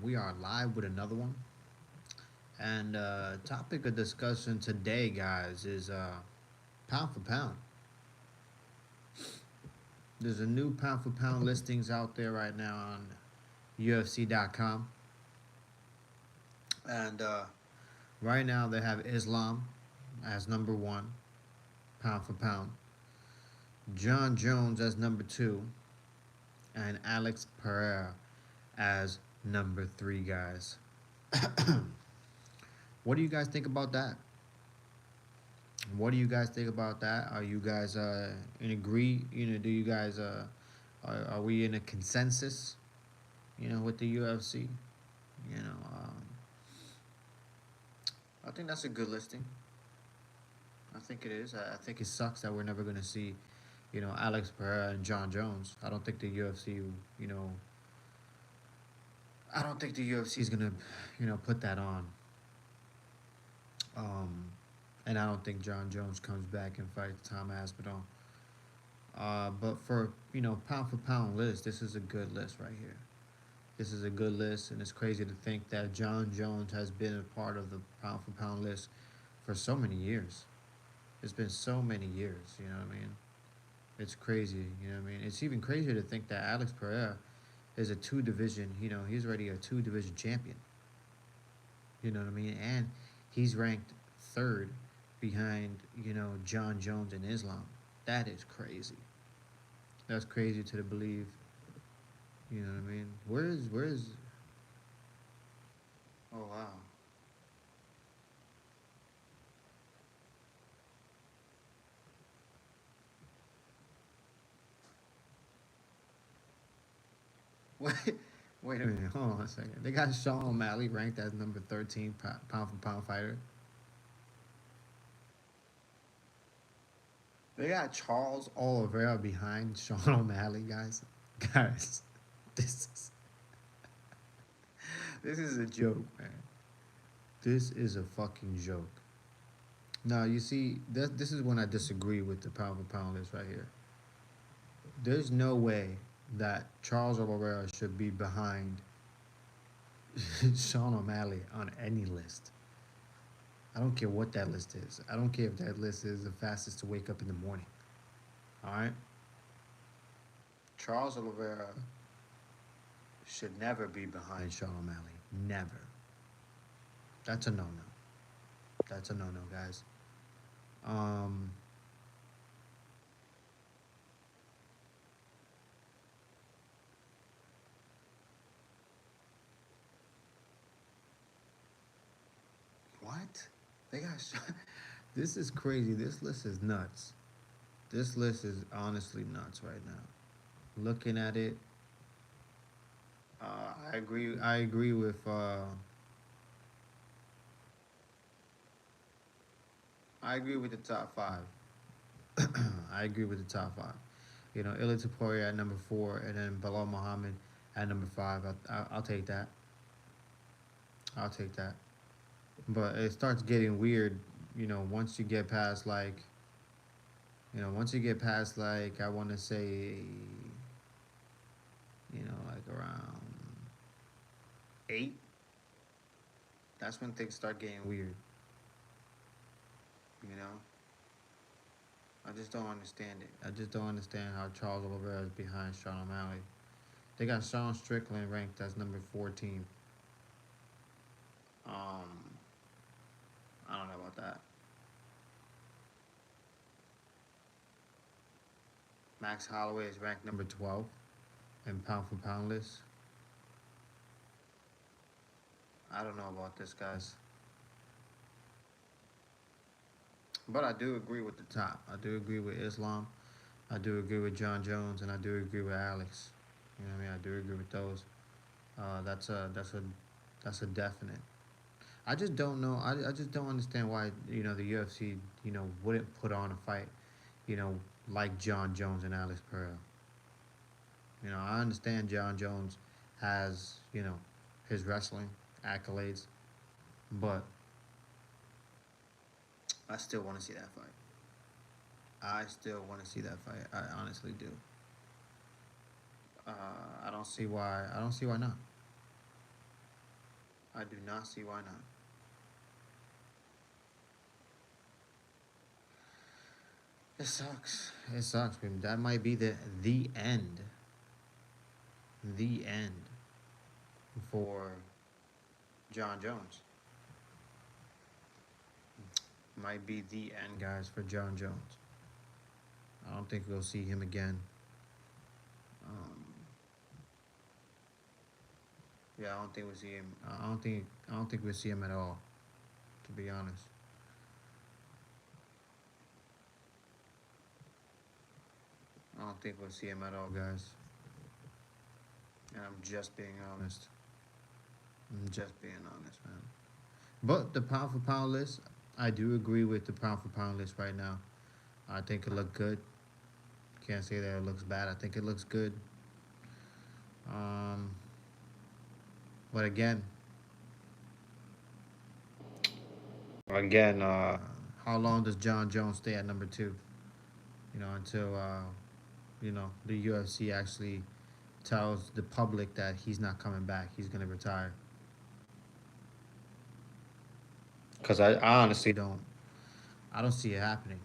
We are live with another one. And topic of discussion today, guys, is pound for pound. There's a new pound for pound listings out there right now on UFC.com. And right now they have Islam as number one, pound for pound. John Jones as number two. And Alex Pereira as number three, guys. What do you guys think about that? What do you guys think about that? Are you guys in agree? Do you guys are we in a consensus? With the UFC. You know, I think that's a good listing. I think it is. I think it sucks that we're never gonna see, Alex Pereira and John Jones. I don't think the UFC, you know, I don't think the UFC is gonna, put that on. Um, and I don't think John Jones comes back and fights Tom Aspinall. But for pound for pound list, this is a good list right here. This is a good list, and it's crazy to think that John Jones has been a part of the pound for pound list for so many years. It's been so many years. You know what I mean? It's crazy. You know what I mean? It's even crazier to think that Alex Pereira is a two division. He's already a two division champion. You know what I mean? And he's ranked third behind John Jones and Islam. That is crazy. That's crazy to believe. You know what I mean? Where is? Oh wow. Wait, wait a minute. Hold on a second. They got Sean O'Malley ranked as number 13 pound for pound fighter. They got Charles Oliveira behind Sean O'Malley, guys. Guys, this is this is a joke, man. This is a fucking joke. Now you see, this is when I disagree with the pound for pound list right here. There's no way that Charles Oliveira should be behind Sean O'Malley on any list. I don't care what that list is. I don't care if that list is the fastest to wake up in the morning. All right? Charles Oliveira should never be behind Sean O'Malley. Never. That's a no no. That's a no no, guys. Um, what? They got. This is crazy. This list is nuts. This list is honestly nuts right now. Looking at it, I agree. I agree with. I agree with the top five. I agree with the top five. Ilia Topuria at number four, and then Bilal Muhammad at number five. I'll take that. I'll take that. But it starts getting weird. Once you get past once you get past I want to say, like around eight. That's when things start getting weird. You know. I just don't understand it. I just don't understand how Charles Oliveira is behind Sean O'Malley. They got Sean Strickland ranked as number 14. Um, I don't know about that. Max Holloway is ranked number 12 in pound for pound list. I don't know about this, guys. But I do agree with the top. I do agree with Islam. I do agree with John Jones, and I do agree with Alex. You know what I mean? I do agree with those. That's a definite. I just don't know. I just don't understand why the UFC wouldn't put on a fight, you know like John Jones and Alex Pereira. I understand John Jones has his wrestling accolades, but I still want to see that fight. I still want to see that fight. I honestly do. I don't see why. I don't see why not. I do not see why not. It sucks. It sucks. That might be the end. The end for John Jones. Might be the end, guys, for John Jones. I don't think we'll see him again. Um, yeah, I don't think we'll see him. I don't think we'll see him at all. To be honest, I don't think we'll see him at all, guys. And I'm just being honest. I'm just being honest, man. But the pound for pound list, I do agree with the pound for pound list right now. I think it looked good. Can't say that it looks bad. I think it looks good. Um, but again, how long does John Jones stay at number two? Until the UFC actually tells the public that he's not coming back. He's gonna retire. Cause I honestly don't. I don't see it happening.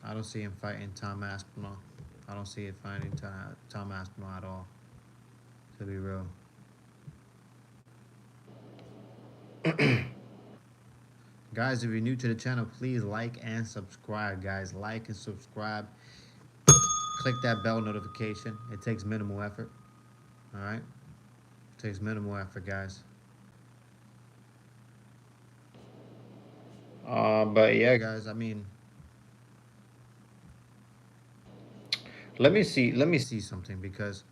I don't see him fighting Tom Aspinall. I don't see it fighting Tom Aspinall at all. To be real. Guys, if you're new to the channel, please like and subscribe, guys. Like and subscribe. Click that bell notification. It takes minimal effort. All right? It takes minimal effort, guys. But yeah, guys, I mean, let me see something because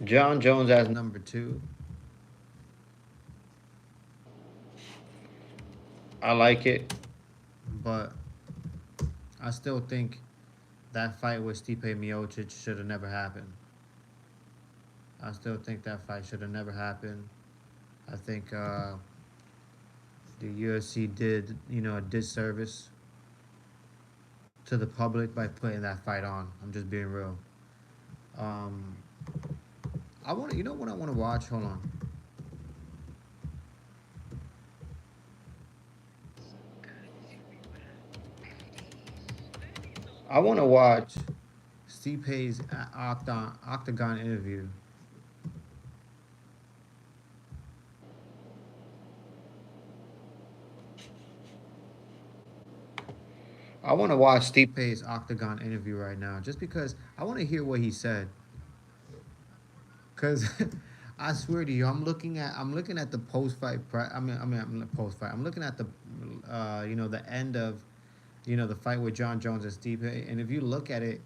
John Jones as number two. I like it, but I still think that fight with Stipe Miocic should have never happened. I still think that fight should have never happened. I think the UFC did, a disservice to the public by putting that fight on. I'm just being real. Um, I want, you know what I want to watch? Hold on. I want to watch Stipe's octagon interview. I want to watch Stipe's octagon interview right now, just because I want to hear what he said. Cause I swear to you, I'm looking at the post fight. I'm not post fight. I'm looking at the end of, the fight with John Jones and Stipe. And if you look at it,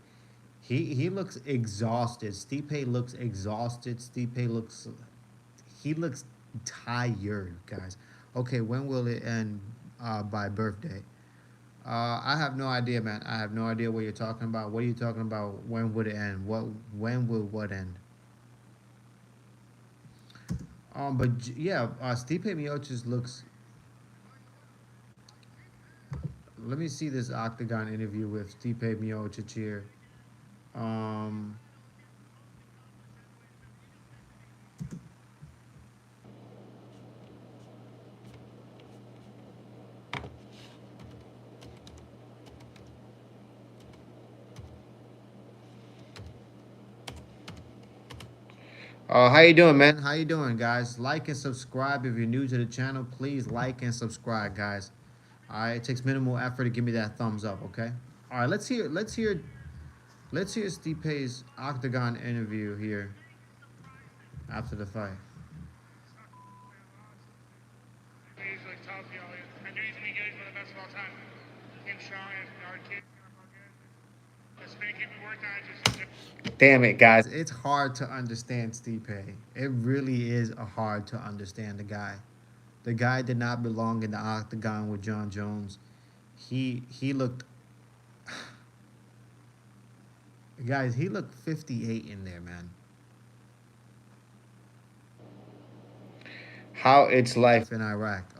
he looks exhausted. Stipe looks exhausted. He looks tired, guys. Okay, when will it end? By birthday. I have no idea, man. I have no idea what you're talking about. What are you talking about? When would it end? When will what end? But yeah, Stipe Miocic looks. Let me see this octagon interview with Stipe Miocic here. Um, how you doing, man? How you doing, guys? Like and subscribe if you're new to the channel. Please like and subscribe, guys. All right, it takes minimal effort to give me that thumbs up. Okay. All right, let's hear Stipe's octagon interview here after the fight. Damn it, guys. It's hard to understand Stipe. It really is hard to understand the guy. The guy did not belong in the octagon with John Jones. He looked guys, he looked 58 in there, man. How it's life in Iraq.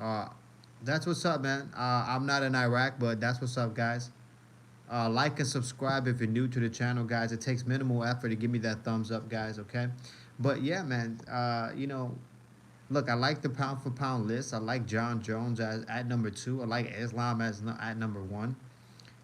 That's what's up, man. I'm not in Iraq, but that's what's up, guys. Like and subscribe if you're new to the channel, guys. It takes minimal effort to give me that thumbs up, guys. Okay, but yeah, man. Look, I like the pound for pound list. I like John Jones as at number two. I like Islam as at number one.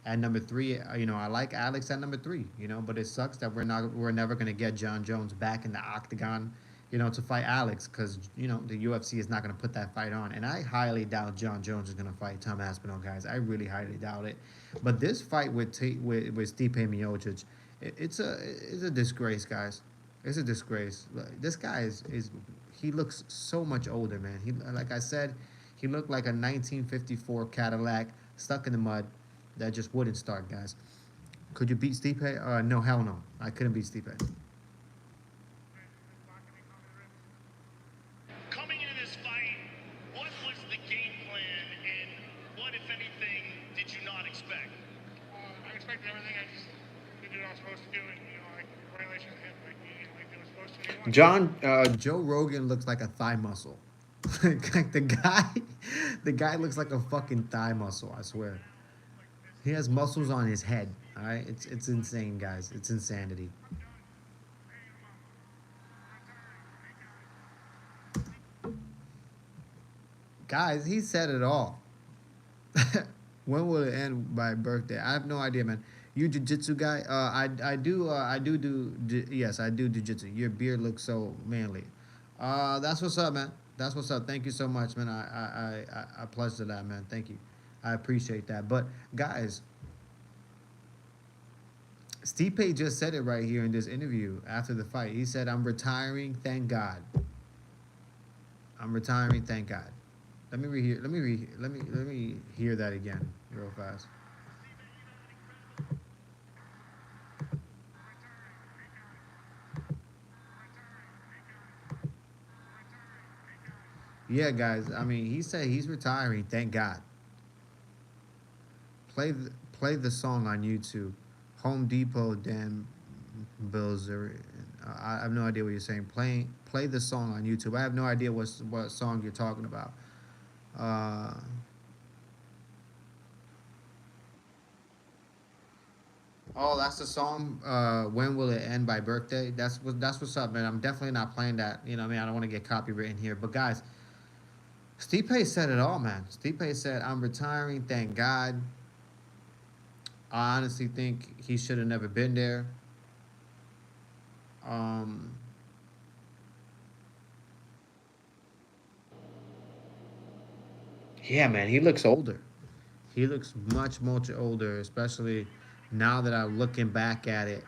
At number three, I like Alex at number three. But it sucks that we're never gonna get John Jones back in the octagon, to fight Alex, because the UFC is not gonna put that fight on, and I highly doubt John Jones is gonna fight Tom Aspinall, guys. I really highly doubt it. But this fight with Stipe Miocic, it's a disgrace, guys. It's a disgrace. This guy is he looks so much older, man. He like I said, he looked like a 1954 Cadillac stuck in the mud that just wouldn't start, guys. Could you beat Stipe? No, hell no. I couldn't beat Stipe. Coming into this fight, what was the game plan, and what, if anything, did you not expect? I expected everything. I just did what I was supposed to do, and like violation of him, like they were supposed to. Joe Rogan looks like a thigh muscle. Like the guy looks like a fucking thigh muscle. I swear. He has muscles on his head. All right, it's insane, guys. It's insanity. Guys, he said it all. When will it end by birthday? I have no idea, man. You jiu-jitsu guy? Yes, I do jiu-jitsu. Your beard looks so manly. That's what's up, man. That's what's up. Thank you so much, man. I pledge to that, man. Thank you. I appreciate that. But guys, Stipe just said it right here in this interview after the fight. He said, "I'm retiring, thank God. I'm retiring, thank God." Let me hear that again real fast. Yeah, guys. I mean, he said he's retiring, thank God. Play the song on YouTube. Home Depot, Dan Bills. I have no idea what you're saying. Play the song on YouTube. I have no idea what song you're talking about. Uh, oh, that's the song. When will it end by birthday? That's what's up, man. I'm definitely not playing that. I mean, I don't want to get copywritten here. But guys, Stipe said it all, man. Stipe said, "I'm retiring, thank God." I honestly think he should have never been there. Um, yeah, man, he looks older. He looks much, much older, especially now that I'm looking back at it.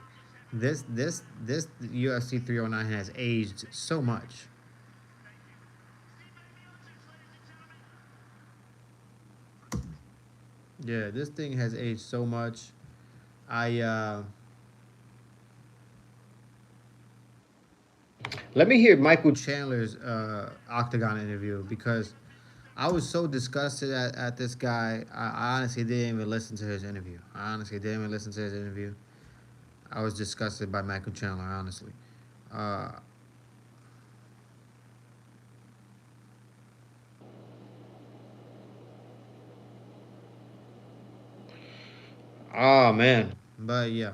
This UFC 309 has aged so much. Yeah, this thing has aged so much. I Let me hear Michael Chandler's Octagon interview, because I was so disgusted at this guy. I honestly didn't even listen to his interview. I honestly didn't even listen to his interview. I was disgusted by Michael Chandler, honestly. Uh, oh man, but yeah,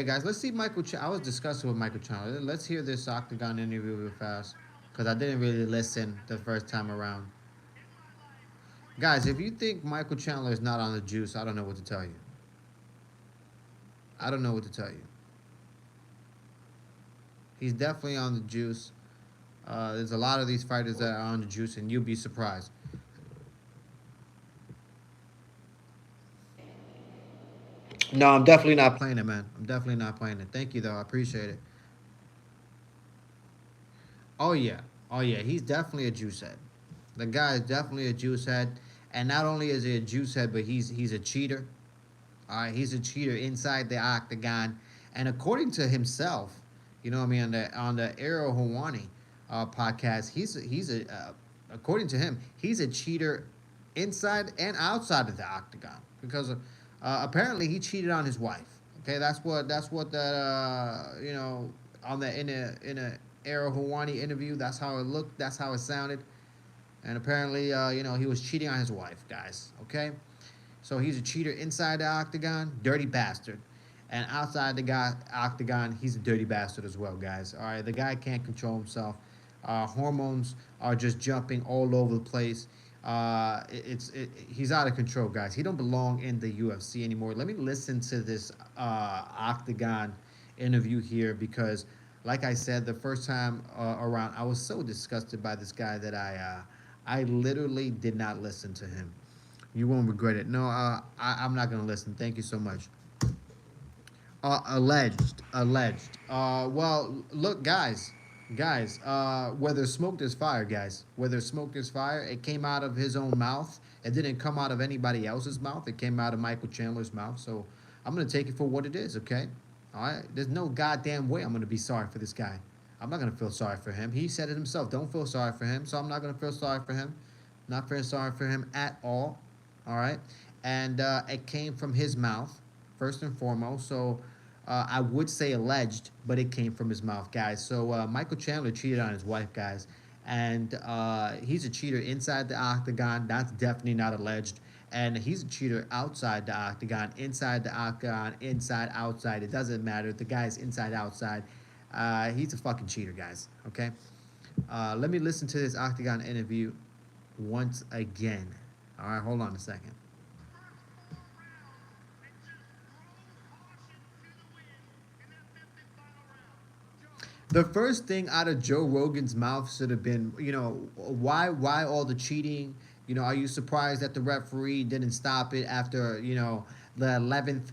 guys. Let's see Michael. I was disgusted with Michael Chandler. Let's hear this Octagon interview real fast, because I didn't really listen the first time around. Guys, if you think Michael Chandler is not on the juice, I don't know what to tell you. I don't know what to tell you. He's definitely on the juice. There's a lot of these fighters that are on the juice, and you'll be surprised. No, I'm definitely not playing it, man. I'm definitely not playing it. Thank you, though. I appreciate it. Oh yeah, oh yeah. He's definitely a juice head. The guy is definitely a juice head, and not only is he a juice head, but he's a cheater. All right, he's a cheater inside the octagon, and according to himself, what I mean, on the Arrow Hawani podcast, according to him, he's a cheater inside and outside of the octagon, because apparently he cheated on his wife. Okay, that's what that on the in a Arrow Hawani interview. That's how it looked. That's how it sounded. And apparently, he was cheating on his wife, guys. Okay, So he's a cheater inside the octagon, dirty bastard. And outside the octagon, he's a dirty bastard as well, guys. All right, the guy can't control himself. Hormones are just jumping all over the place. He's out of control, guys. He don't belong in the UFC anymore. Let me listen to this octagon interview here because, like I said, the first time around, I was so disgusted by this guy that I literally did not listen to him. You won't regret it. No, I'm not gonna listen. Thank you so much. Alleged. Well, look, guys. Where there's smoke, there's fire, guys. Where there's smoke, there's fire. It came out of his own mouth. It didn't come out of anybody else's mouth. It came out of Michael Chandler's mouth. So I'm gonna take it for what it is. Okay. All right. There's no goddamn way I'm gonna be sorry for this guy. I'm not gonna feel sorry for him. He said it himself. Don't feel sorry for him. So I'm not gonna feel sorry for him. Not feeling sorry for him at all. All right. And it came from his mouth first and foremost. So I would say alleged, but it came from his mouth, guys. So Michael Chandler cheated on his wife, guys, and he's a cheater inside the octagon. That's definitely not alleged. And he's a cheater outside the octagon, inside the octagon, inside, outside. It doesn't matter. The guy's inside, outside. He's a fucking cheater, guys. Okay. Let me listen to this octagon interview once again. All right, hold on a second. The first thing out of Joe Rogan's mouth should have been, why all the cheating? Are you surprised that the referee didn't stop it after, the 11th,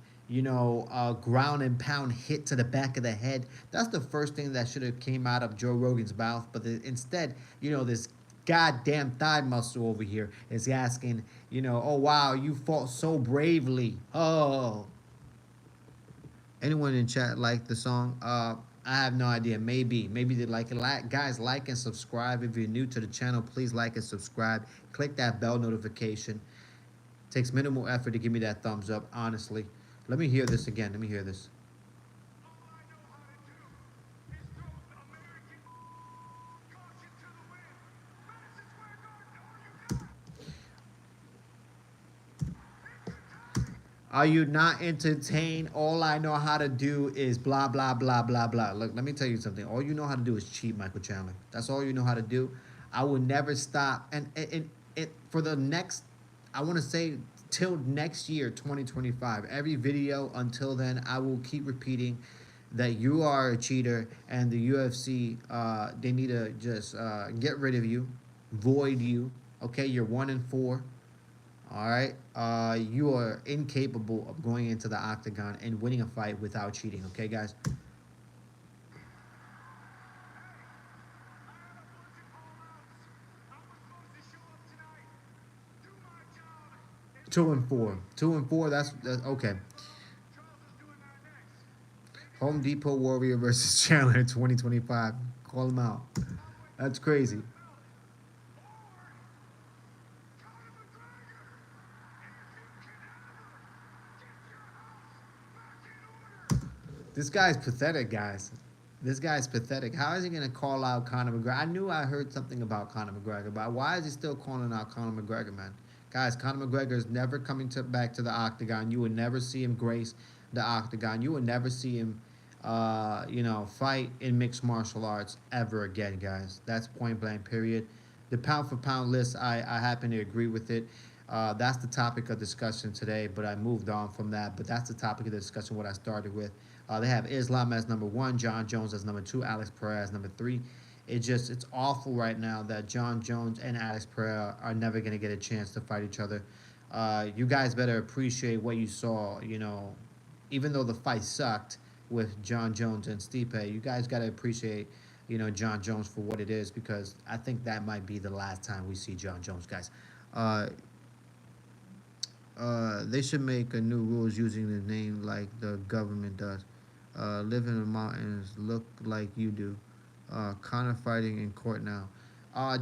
ground and pound hit to the back of the head? That's the first thing that should have came out of Joe Rogan's mouth. But instead, this goddamn thigh muscle over here is asking, oh, wow, you fought so bravely. Oh, anyone in chat like the song? I have no idea. Maybe they like it. Guys, like and subscribe. If you're new to the channel, please like and subscribe. Click that bell notification. Takes minimal effort to give me that thumbs up, honestly. Let me hear this again. Let me hear this. Are you not entertained? All I know how to do is blah, blah, blah, blah, blah. Look, let me tell you something. All you know how to do is cheat, Michael Chandler. That's all you know how to do. I will never stop. And for the next, I want to say, till next year, 2025, every video until then, I will keep repeating that you are a cheater and the UFC, they need to just get rid of you, void you. Okay, you're 1-4. All right, you are incapable of going into the octagon and winning a fight without cheating. Okay, guys. Two and four. That's okay. Home Depot Warrior versus Chandler in 2025. Call him out. That's crazy. This guy's pathetic, guys. This guy's pathetic. How is he going to call out Conor McGregor? I knew I heard something about Conor McGregor, but why is he still calling out Conor McGregor, man? Guys, Conor McGregor is never coming back to the octagon. You will never see him grace the octagon. You will never see him, fight in mixed martial arts ever again, guys. That's point blank, period. The pound for pound list, I happen to agree with it. That's the topic of discussion today, but I moved on from that. But that's the topic of the discussion, what I started with. They have Islam as number 1, John Jones as number 2, Alex Pereira as number 3. It's awful right now that John Jones and Alex Pereira are never going to get a chance to fight each other. You guys better appreciate what you saw, even though the fight sucked with John Jones and Stipe, you guys got to appreciate, John Jones for what it is, because I think that might be the last time we see John Jones, guys. They should make a new rules using the name like the government does. Live in the mountains, look like you do. Conor fighting in court now.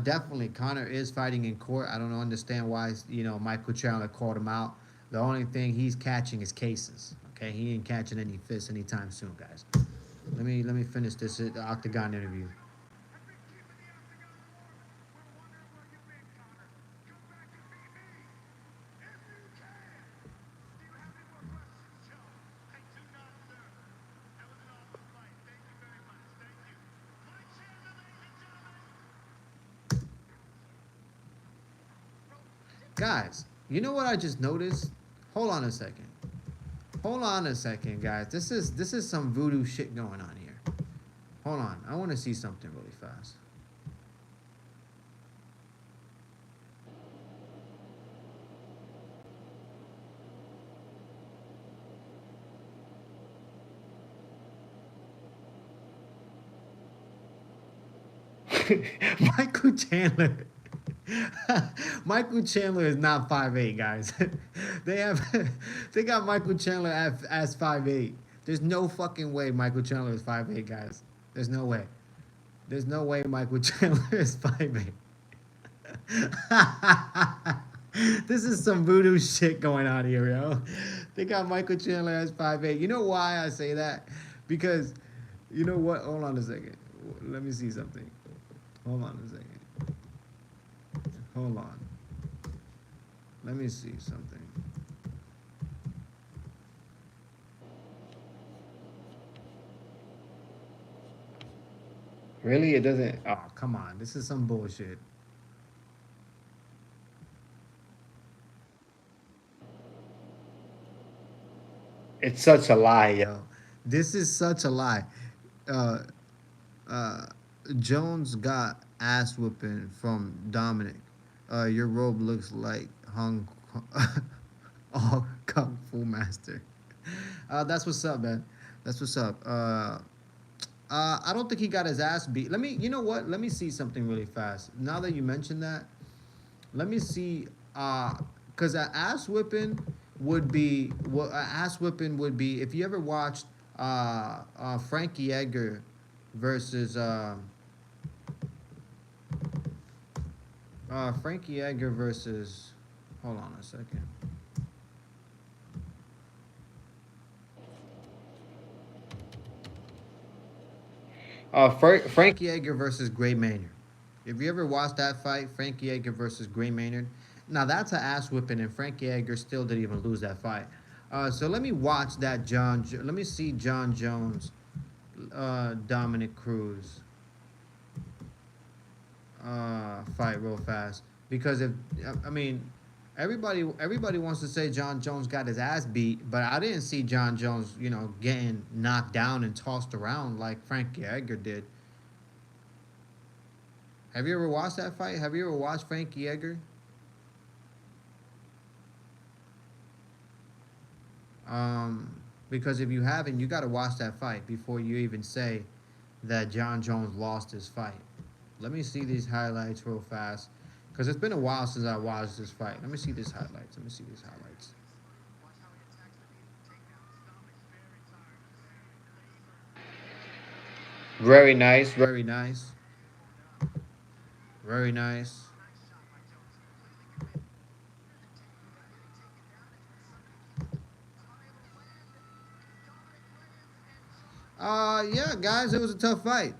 Definitely, Conor is fighting in court. I don't understand why, Michael Chandler called him out. The only thing he's catching is cases. Okay, he ain't catching any fists anytime soon, guys. Let me finish this octagon interview. Guys, you know what I just noticed? Hold on a second. Hold on a second, guys. This is some voodoo shit going on here. Hold on. I want to see something really fast. Michael Chandler. Michael Chandler is not 5'8", guys. they have they got Michael Chandler as 5'8". There's no fucking way Michael Chandler is 5'8", guys. There's no way. There's no way Michael Chandler is 5'8". This is some voodoo shit going on here, yo. They got Michael Chandler as 5'8". You know why I say that? Because, you know what? Hold on a second. Let me see something. Hold on a second. Hold on. Let me see something. Really? It doesn't... Oh, come on. This is some bullshit. It's such a lie, yo. This is such a lie. Uh, Jones got ass whooping from Dominic. Your robe looks like Hong all Kung Fu Master. That's what's up, man. That's what's up. I don't think he got his ass beat. You know what? Let me see something really fast. Now that you mentioned that, let me see. Cause an ass whipping would be what an ass whipping would be if you ever watched Frankie Edgar versus Frankie Edgar versus. Hold on a second. Frankie Edgar versus Gray Maynard. If you ever watched that fight, Frankie Edgar versus Gray Maynard, now that's an ass whipping, and Frankie Edgar still didn't even lose that fight. So let me watch that Let me see John Jones, Dominic Cruz fight real fast, because if I mean everybody wants to say John Jones got his ass beat, but I didn't see John Jones, getting knocked down and tossed around like Frankie Edgar did. Have you ever watched that fight? Have you ever watched Frankie Edgar? Because if you haven't, you got to watch that fight before you even say that John Jones lost his fight. Let me see these highlights real fast, because it's been a while since I watched this fight. Let me see these highlights. Let me see these highlights. Very nice. Very nice. Very nice. Yeah, guys, it was a tough fight.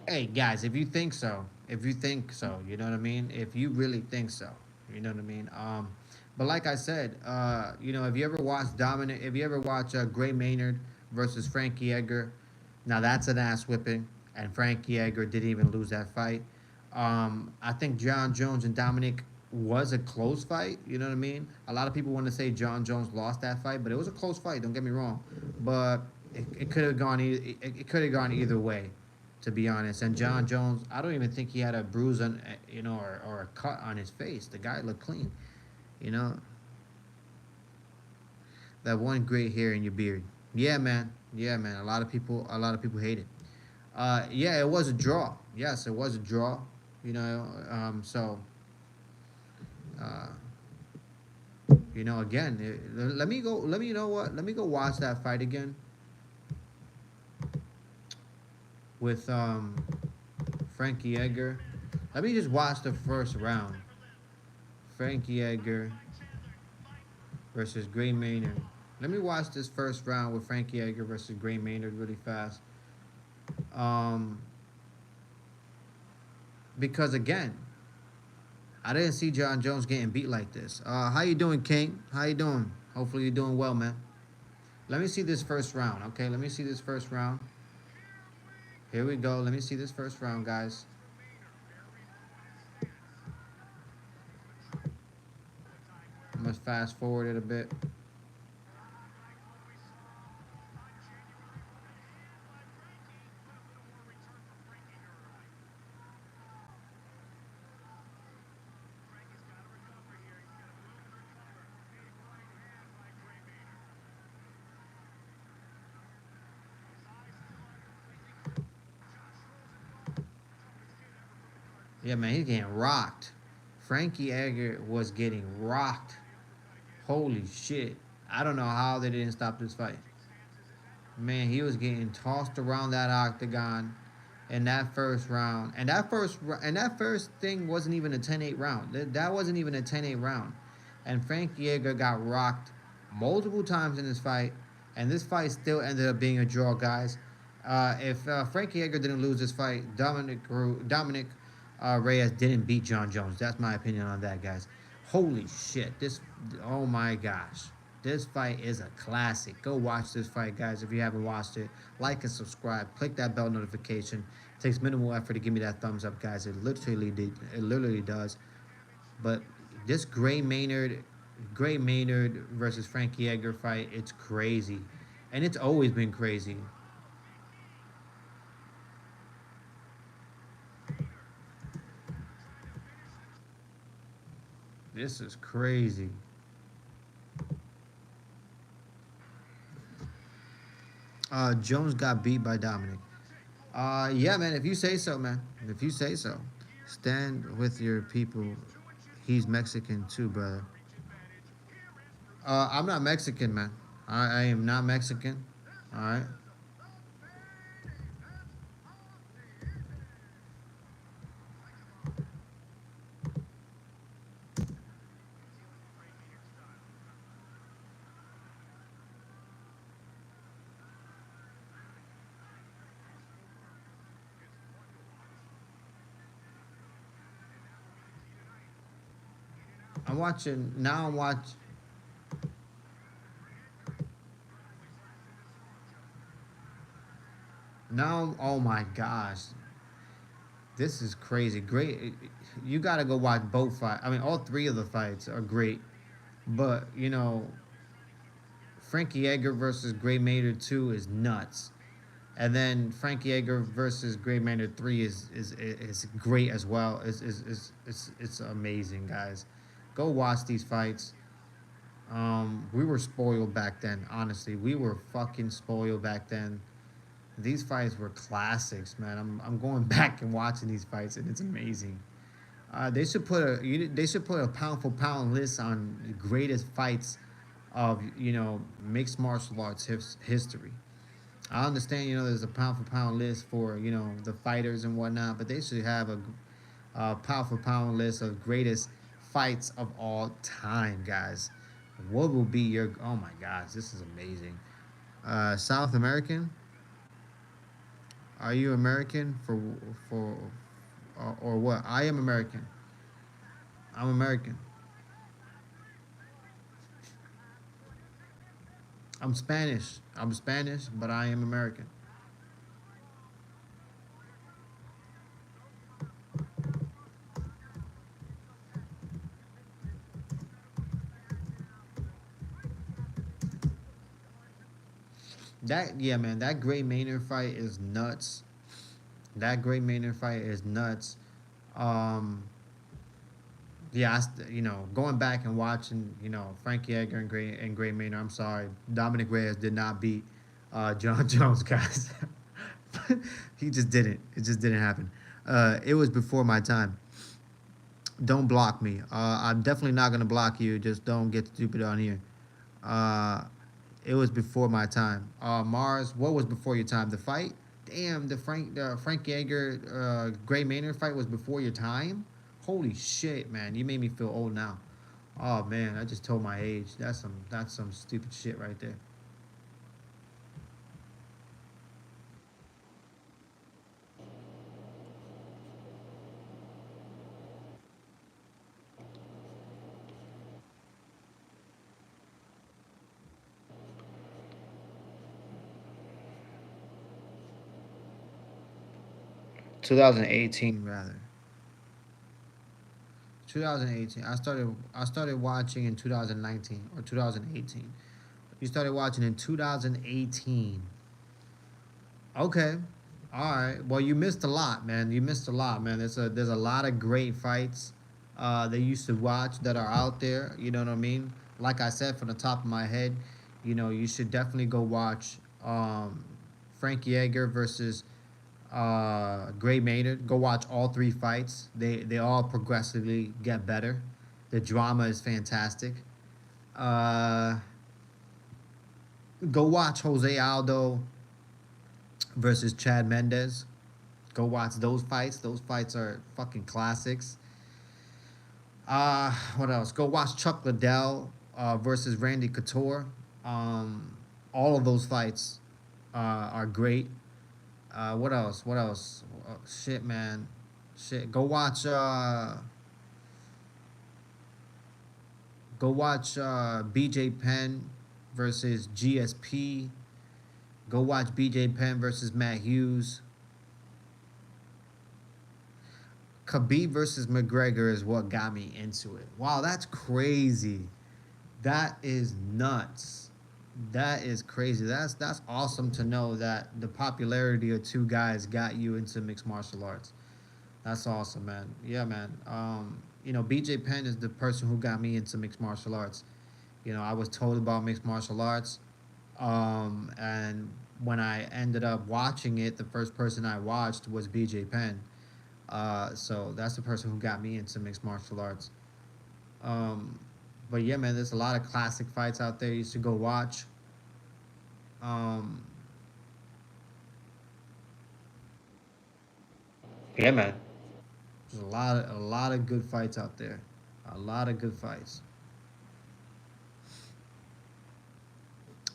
Hey, guys, if you think so, you know what I mean? If you really think so, you know what I mean? But like I said, if you ever watch if you ever watch Gray Maynard versus Frankie Edgar, now that's an ass whipping, and Frankie Edgar didn't even lose that fight. I think John Jones and Dominic was a close fight. You know what I mean? A lot of people want to say John Jones lost that fight, but it was a close fight. Don't get me wrong, but it could have gone it could have gone either way, to be honest. And John Jones, I don't even think he had a bruise on, or a cut on his face. The guy looked clean. You know, that one gray hair in your beard. Yeah, man. Yeah, man. A lot of people hate it. Yeah, it was a draw. Yes, it was a draw. So, uh, again, let me go. Let me you know what. Let me go watch that fight again with Frankie Edgar. Let me just watch the first round. Frankie Edgar versus Gray Maynard. Let me watch this first round with Frankie Edgar versus Gray Maynard really fast. Because again, I didn't see John Jones getting beat like this. How you doing, King? How you doing? Hopefully you're doing well, man. Let me see this first round, okay? Let me see this first round. Here we go. Let me see this first round, guys. I'm gonna fast forward it a bit. Yeah, man, he's getting rocked. Frankie Edgar was getting rocked. Holy shit. I don't know how they didn't stop this fight. Man, he was getting tossed around that octagon in that first round. And that first thing wasn't even a 10-8 round. That wasn't even a 10-8 round. And Frankie Edgar got rocked multiple times in this fight. And this fight still ended up being a draw, guys. If Frankie Edgar didn't lose this fight, Dominic Reyes didn't beat John Jones. That's my opinion on that, guys. Holy shit! Oh my gosh, this fight is a classic. Go watch this fight, guys. If you haven't watched it, like and subscribe. Click that bell notification. It takes minimal effort to give me that thumbs up, guys. It literally does. But this Gray Maynard versus Frankie Edgar fight, it's crazy, and it's always been crazy. This is crazy. Jones got beat by Dominic. Yeah, man. If you say so, man. If you say so, stand with your people. He's Mexican too, brother. I'm not Mexican, man. I am not Mexican. All right. I'm watching now. I'm watch. Now. Oh my gosh, this is crazy. Great. You gotta go watch both fights. I mean, all three of the fights are great. But Frankie Edgar versus Gray Maynard 2 is nuts. And then Frankie Edgar versus Gray Maynard 3 is great as well. It's amazing, guys. Go watch these fights. We were spoiled back then, honestly. We were fucking spoiled back then. These fights were classics, man. I'm going back and watching these fights, and it's amazing. They should put a pound for pound list on the greatest fights of mixed martial arts history. I understand there's a pound for pound list for the fighters and whatnot, but they should have a pound for pound list of greatest fights of all time, guys. What will be your? Oh my gosh, this is amazing. South American? Are you American for or what? I am American. I'm American. I'm Spanish. I'm Spanish, but I am American. That yeah, man. That Gray Maynard fight is nuts. That Gray Maynard fight is nuts. Um, yeah, going back and watching, Frankie Edgar and Gray Maynard. I'm sorry, Dominic Reyes did not beat John Jones, guys. He just didn't. It just didn't happen. It was before my time. Don't block me. I'm definitely not gonna block you. Just don't get stupid on here. Uh, it was before my time. Mars, what was before your time? The fight? Damn, the Frankie Edgar Gray Maynard fight was before your time. Holy shit, man! You made me feel old now. Oh man, I just told my age. That's some stupid shit right there. 2018 rather. 2018. I started watching in 2019 or 2018. You started watching in 2018. Okay. All right. Well, you missed a lot, man. You missed a lot, man. There's a lot of great fights that you used to watch that are out there. You know what I mean? Like I said, from the top of my head, you should definitely go watch Frank Yeager versus Gray Maynard. Go watch all three fights. They all progressively get better. The drama is fantastic. Uh, Go watch Jose Aldo versus Chad Mendez. Go watch those fights. Those fights are fucking classics. What else? Go watch Chuck Liddell versus Randy Couture. All of those fights are great. What else? What else? Shit, man. Shit. Go watch BJ Penn versus GSP. Go watch BJ Penn versus Matt Hughes. Khabib versus McGregor is what got me into it. Wow, that's crazy. That is nuts. That is crazy. That's awesome to know that the popularity of two guys got you into mixed martial arts. That's awesome, man. Yeah, man. BJ Penn is the person who got me into mixed martial arts. I was told about mixed martial arts, and when I ended up watching it, the first person I watched was BJ Penn. So that's the person who got me into mixed martial arts. Um, but yeah, man, there's a lot of classic fights out there you should go watch. Um, yeah, man. There's a lot of good fights out there. A lot of good fights.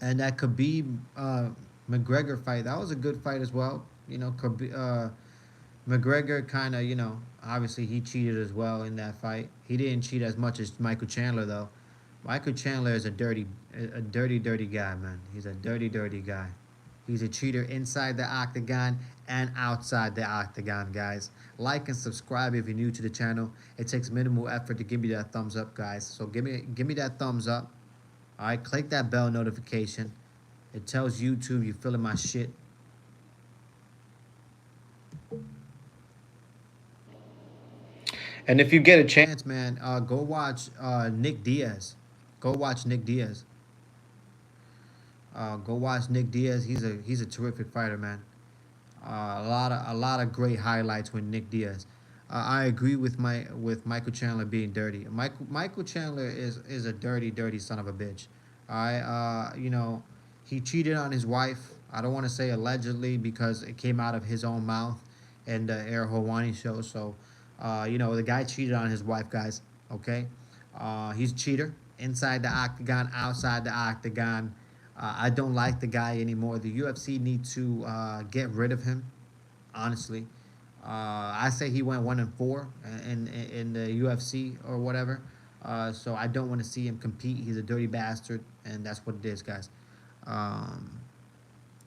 And that Khabib McGregor fight, that was a good fight as well. McGregor kind of, obviously he cheated as well in that fight. He didn't cheat as much as Michael Chandler though. Michael Chandler is a dirty guy, man. He's a dirty, dirty guy. He's a cheater inside the octagon and outside the octagon, guys. Like and subscribe if you're new to the channel. It takes minimal effort to give me that thumbs up, guys. So give me that thumbs up. All right, click that bell notification. It tells YouTube you're feeling my shit. And if you get a chance, man, go watch Nick Diaz. Go watch Nick Diaz. Go watch Nick Diaz. He's a terrific fighter, man. A lot of great highlights with Nick Diaz. I agree with Michael Chandler being dirty. Michael Chandler is a dirty, dirty son of a bitch. All right, he cheated on his wife. I don't want to say allegedly because it came out of his own mouth in the Air Hawani show. So, the guy cheated on his wife, guys. Okay, he's a cheater inside the octagon, outside the octagon. I don't like the guy anymore. The UFC need to get rid of him. Honestly, I say he went 1-4 in the UFC or whatever. So I don't want to see him compete. He's a dirty bastard, and that's what it is, guys. Um,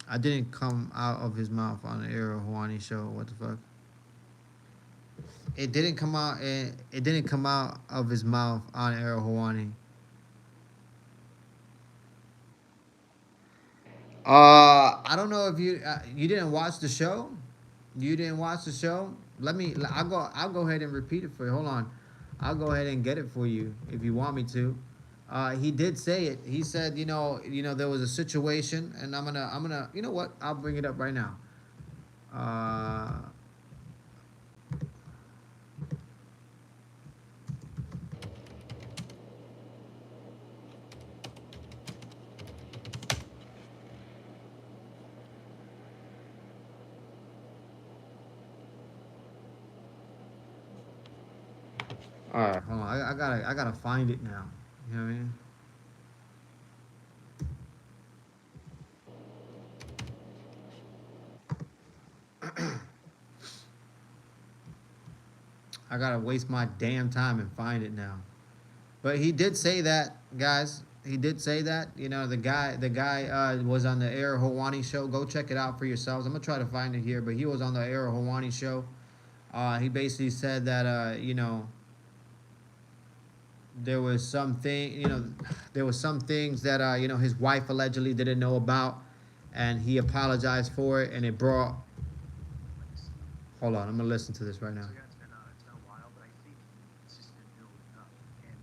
I didn't come out of his mouth on the Air Hawani show. What the fuck? It didn't come out. It didn't come out of his mouth on Air Hawani. I don't know if you didn't watch the show. You didn't watch the show. I'll go ahead and repeat it for you. Hold on. I'll go ahead and get it for you if you want me to. He did say it. He said, there was a situation, and I'm gonna, you know what? I'll bring it up right now. Uh, all right, hold on. I gotta find it now. You know what I mean? I gotta waste my damn time and find it now. But he did say that, guys. He did say that. You know, the guy was on the Air Hawani show. Go check it out for yourselves. I'm gonna try to find it here, but he was on the Air Hawani show. He basically said that you know, there was something, you know, there was some things that you know, his wife allegedly didn't know about, and he apologized for it, and it brought. Hold on, I'm gonna listen to this right now. So yeah, it's been a while, but I think it's just been building up. And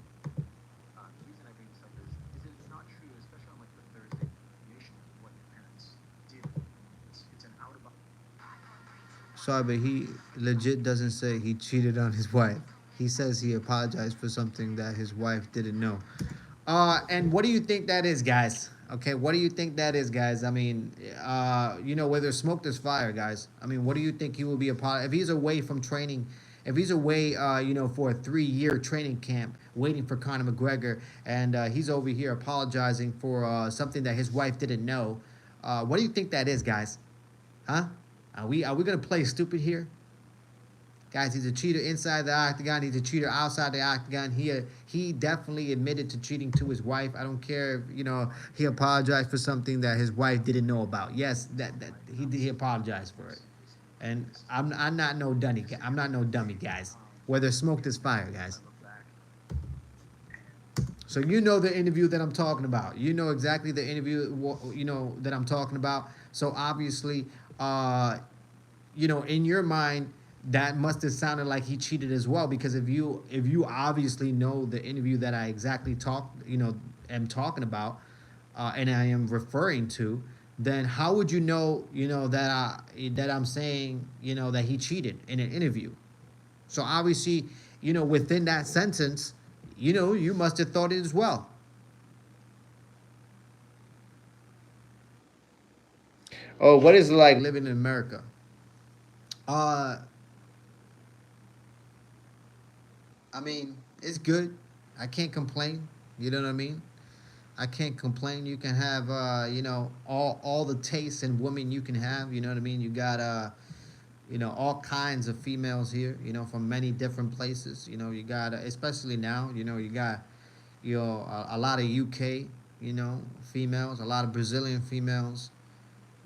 the reason I bring this up is it's not true, especially on like the Thursday information of what your parents did. It's an out about. Sorry, but he legit doesn't say he cheated on his wife. He says he apologized for something that his wife didn't know. And what do you think that is, guys? Okay, what do you think that is, guys? I mean, you know, where there's smoke, there's fire, guys. I mean, what do you think he will be if he's away from training, if he's away, you know, for a 3-year training camp, waiting for Conor McGregor, and he's over here apologizing for something that his wife didn't know? What do you think that is, guys? Huh? Are we gonna play stupid here? Guys, he's a cheater inside the octagon. He's a cheater outside the octagon. He definitely admitted to cheating to his wife. I don't care if, you know, he apologized for something that his wife didn't know about. Yes, that he apologized for it. And I'm not no dummy. I'm not no dummy, guys. Where there's smoke, there's fire, guys. So you know the interview that I'm talking about. You know exactly the interview, you know, that I'm talking about. So obviously, you know, in your mind, that must have sounded like he cheated as well, because if you obviously know the interview that I exactly am talking about, and I am referring to, then how would you know, that I'm saying, you know, that he cheated in an interview? So obviously, you know, within that sentence, you know, you must have thought it as well. Oh, what is it like living in America? Uh, I mean, it's good. I can't complain. You know what I mean? I can't complain. You can have, you know, all the tastes in women you can have. You know what I mean? You got, you know, all kinds of females here. You know, from many different places. You know, you got, especially now. You know, you got, you know, a lot of UK, you know, females, a lot of Brazilian females.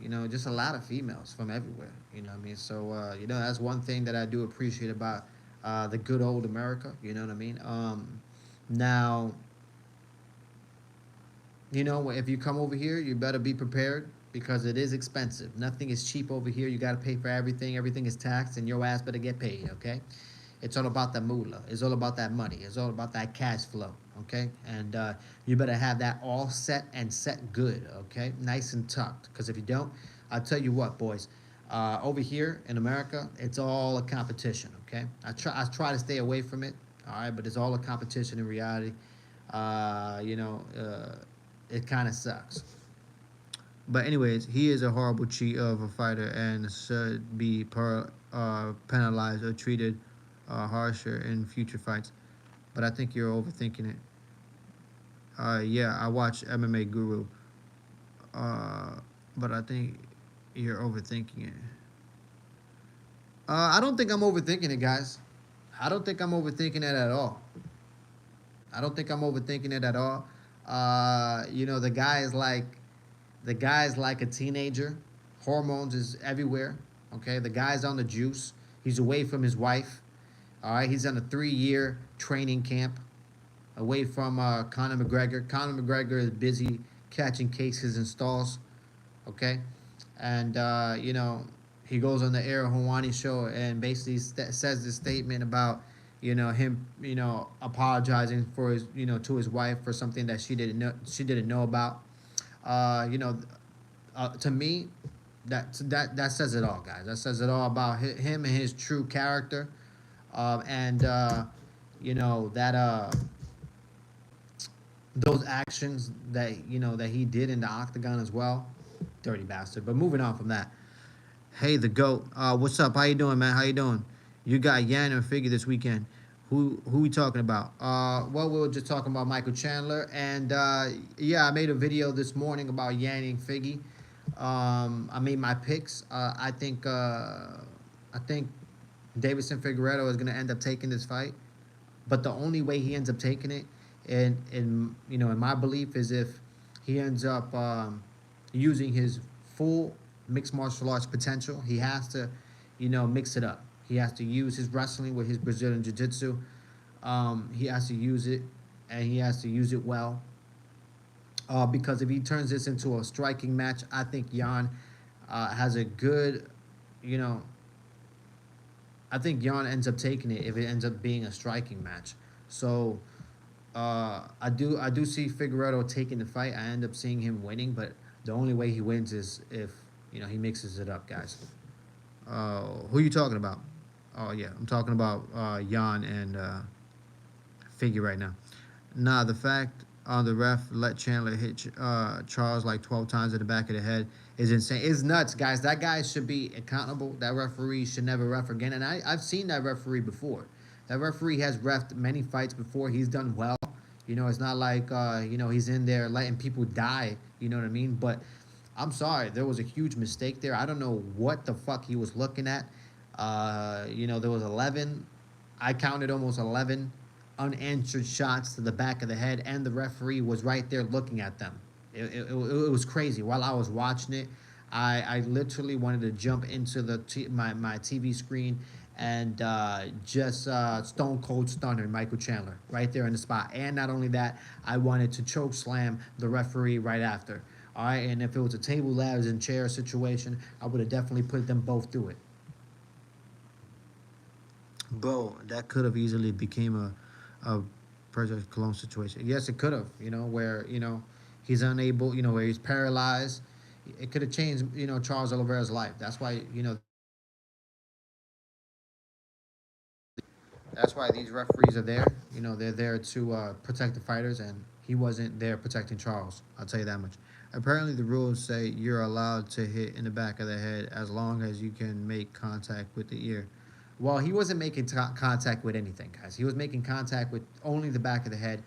You know, just a lot of females from everywhere. You know what I mean? So, you know, that's one thing that I do appreciate about the good old America. You know what I mean? Now, you know, if you come over here, you better be prepared, because it is expensive. Nothing is cheap over here. You got to pay for everything. Everything is taxed, and your ass better get paid, okay? It's all about the moolah. It's all about that money. It's all about that cash flow, okay? And you better have that all set and set good, okay? Nice and tucked, because if you don't, I'll tell you what, boys. Over here in America, it's all a competition, okay? I try to stay away from it, all right? But it's all a competition in reality. You know, it kind of sucks. But anyways, he is a horrible cheat of a fighter and should be penalized or treated harsher in future fights. But I think you're overthinking it. Yeah, I watch MMA Guru. But I think you're overthinking it. I don't think I'm overthinking it, guys. I don't think I'm overthinking it at all. I don't think I'm overthinking it at all. You know, the guy's like a teenager. Hormones is everywhere. Okay, the guy's on the juice. He's away from his wife. All right, he's on a 3-year training camp, away from Conor McGregor. Conor McGregor is busy catching cases in stalls. Okay, and you know, he goes on the Air Hawani show and basically says this statement about, you know, him, you know, apologizing for his, you know, to his wife for something that she didn't know about. You know, to me, that says it all, guys. That says it all about him and his true character, and you know, that those actions that, you know, that he did in the octagon as well. Dirty bastard. But moving on from that. Hey, the GOAT. What's up? How you doing, man? How you doing? You got Yan and Figgy this weekend. Who we talking about? Well, we were just talking about Michael Chandler, and yeah, I made a video this morning about Yan and Figgy. I made my picks. I think Davison Figueredo is gonna end up taking this fight, but the only way he ends up taking it in my belief is if he ends up using his full mixed martial arts potential, he has to, mix it up. He has to use his wrestling with his Brazilian jiu-jitsu. He has to use it, and he has to use it well. Because if he turns this into a striking match, I think Jan has a good, you know, I think Jan ends up taking it if it ends up being a striking match. So I do see Figueredo taking the fight. I end up seeing him winning, but the only way he wins is if he mixes it up, guys. Who are you talking about? Oh yeah, I'm talking about Jan and Figure right now. Nah, the fact the ref let Chandler hit Charles like 12 times in the back of the head is insane. It's nuts, guys. That guy should be accountable. That referee should never ref again. And I've seen that referee before. That referee has refed many fights before. He's done well. It's not like he's in there letting people die. You know what I mean? But I'm sorry, there was a huge mistake there. I don't know what the fuck he was looking at. There was 11. I counted almost 11 unanswered shots to the back of the head, and the referee was right there looking at them. It was crazy. While I was watching it, I literally wanted to jump into my TV screen and just stone cold stunner Michael Chandler right there in the spot. And not only that, I wanted to choke slam the referee right after. All right, and if it was a table, ladders, and chair situation, I would have definitely put them both through it. Bro, that could have easily became a Project Cologne situation. Yes, it could have. Where he's unable. Where he's paralyzed. It could have changed. Charles Oliveira's life. That's why. That's why these referees are there. They're there to protect the fighters, and he wasn't there protecting Charles. I'll tell you that much. Apparently, the rules say you're allowed to hit in the back of the head as long as you can make contact with the ear. Well, he wasn't making contact with anything, guys. He was making contact with only the back of the head,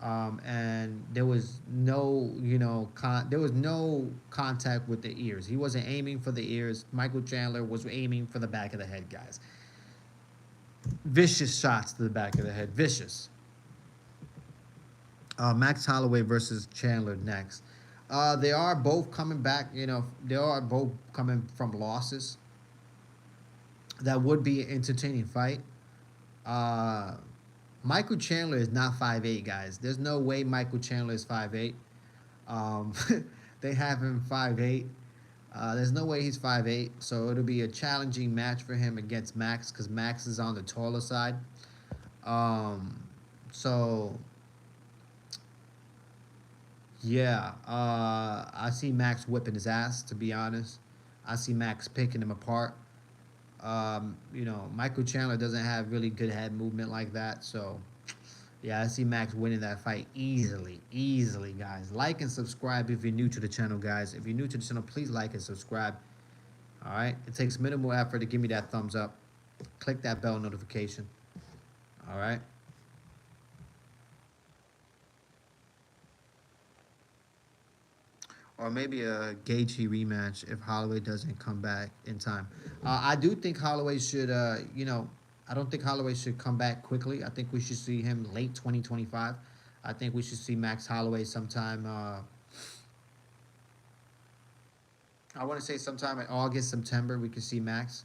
and there was no, there was no contact with the ears. He wasn't aiming for the ears. Michael Chandler was aiming for the back of the head, guys. Vicious shots to the back of the head. Vicious. Max Holloway versus Chandler next. They are both coming back. They are both coming from losses. That would be an entertaining fight. Uh, Michael Chandler is not 5'8", guys. There's no way Michael Chandler is 5'8". Um, they have him 5'8". There's no way he's 5'8", so it'll be a challenging match for him against Max because Max is on the taller side. So yeah, I see Max whipping his ass. To be honest, I see Max picking him apart. Michael Chandler doesn't have really good head movement like that, so yeah, I see Max winning that fight easily, easily, guys. Like and subscribe if you're new to the channel, guys. If you're new to the channel, please like and subscribe. All right, it takes minimal effort to give me that thumbs up. Click that bell notification. All right. Or maybe a Gaethje rematch if Holloway doesn't come back in time. I do think Holloway should, I don't think Holloway should come back quickly. I think we should see him late 2025. I think we should see Max Holloway sometime, I want to say sometime in August, September, we could see Max.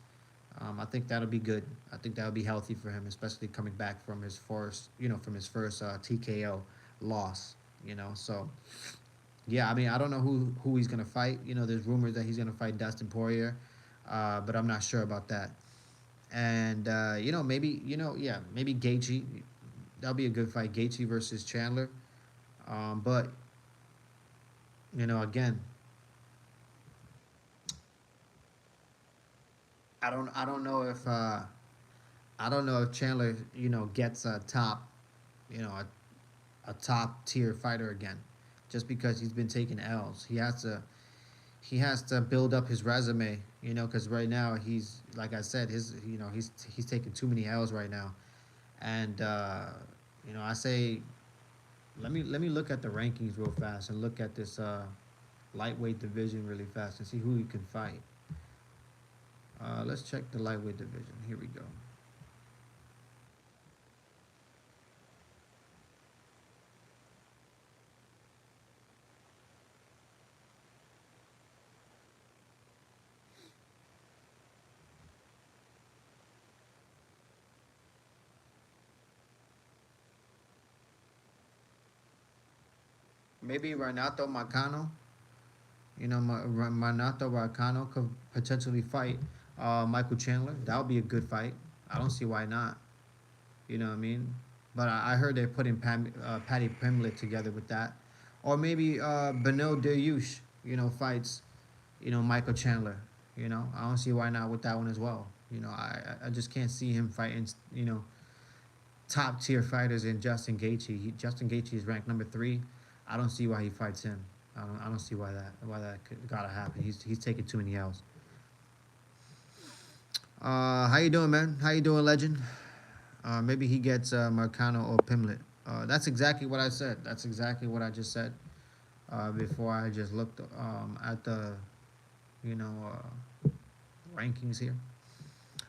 I think that'll be good. I think that'll be healthy for him, especially coming back from his first, TKO loss, so... Yeah, I mean, I don't know who he's gonna fight. There's rumors that he's gonna fight Dustin Poirier, but I'm not sure about that. And maybe yeah, maybe Gaethje. That'll be a good fight, Gaethje versus Chandler. But again, I don't know if Chandler gets a top a top tier fighter again, just because he's been taking L's. He has to build up his resume, because right now he's, like I said, he's taking too many L's right now, and I say, let me look at the rankings real fast and look at this lightweight division really fast and see who he can fight. Let's check the lightweight division. Here we go. Maybe Renato Marcano. You know, Renato Marcano could potentially fight Michael Chandler. That would be a good fight. I don't see why not. You know what I mean? But I heard they're putting Patty Pimblett together with that. Or maybe Benil Dariush, fights, Michael Chandler. I don't see why not with that one as well. I just can't see him fighting, top tier fighters in Justin Gaethje. Justin Gaethje is ranked number 3. I don't see why he fights him. I don't see why that gotta happen. He's taking too many L's. How you doing, man? How you doing, legend? Maybe he gets Marcano or Pimlet. That's exactly what I said. That's exactly what I just said before I just looked at the, you know, rankings here.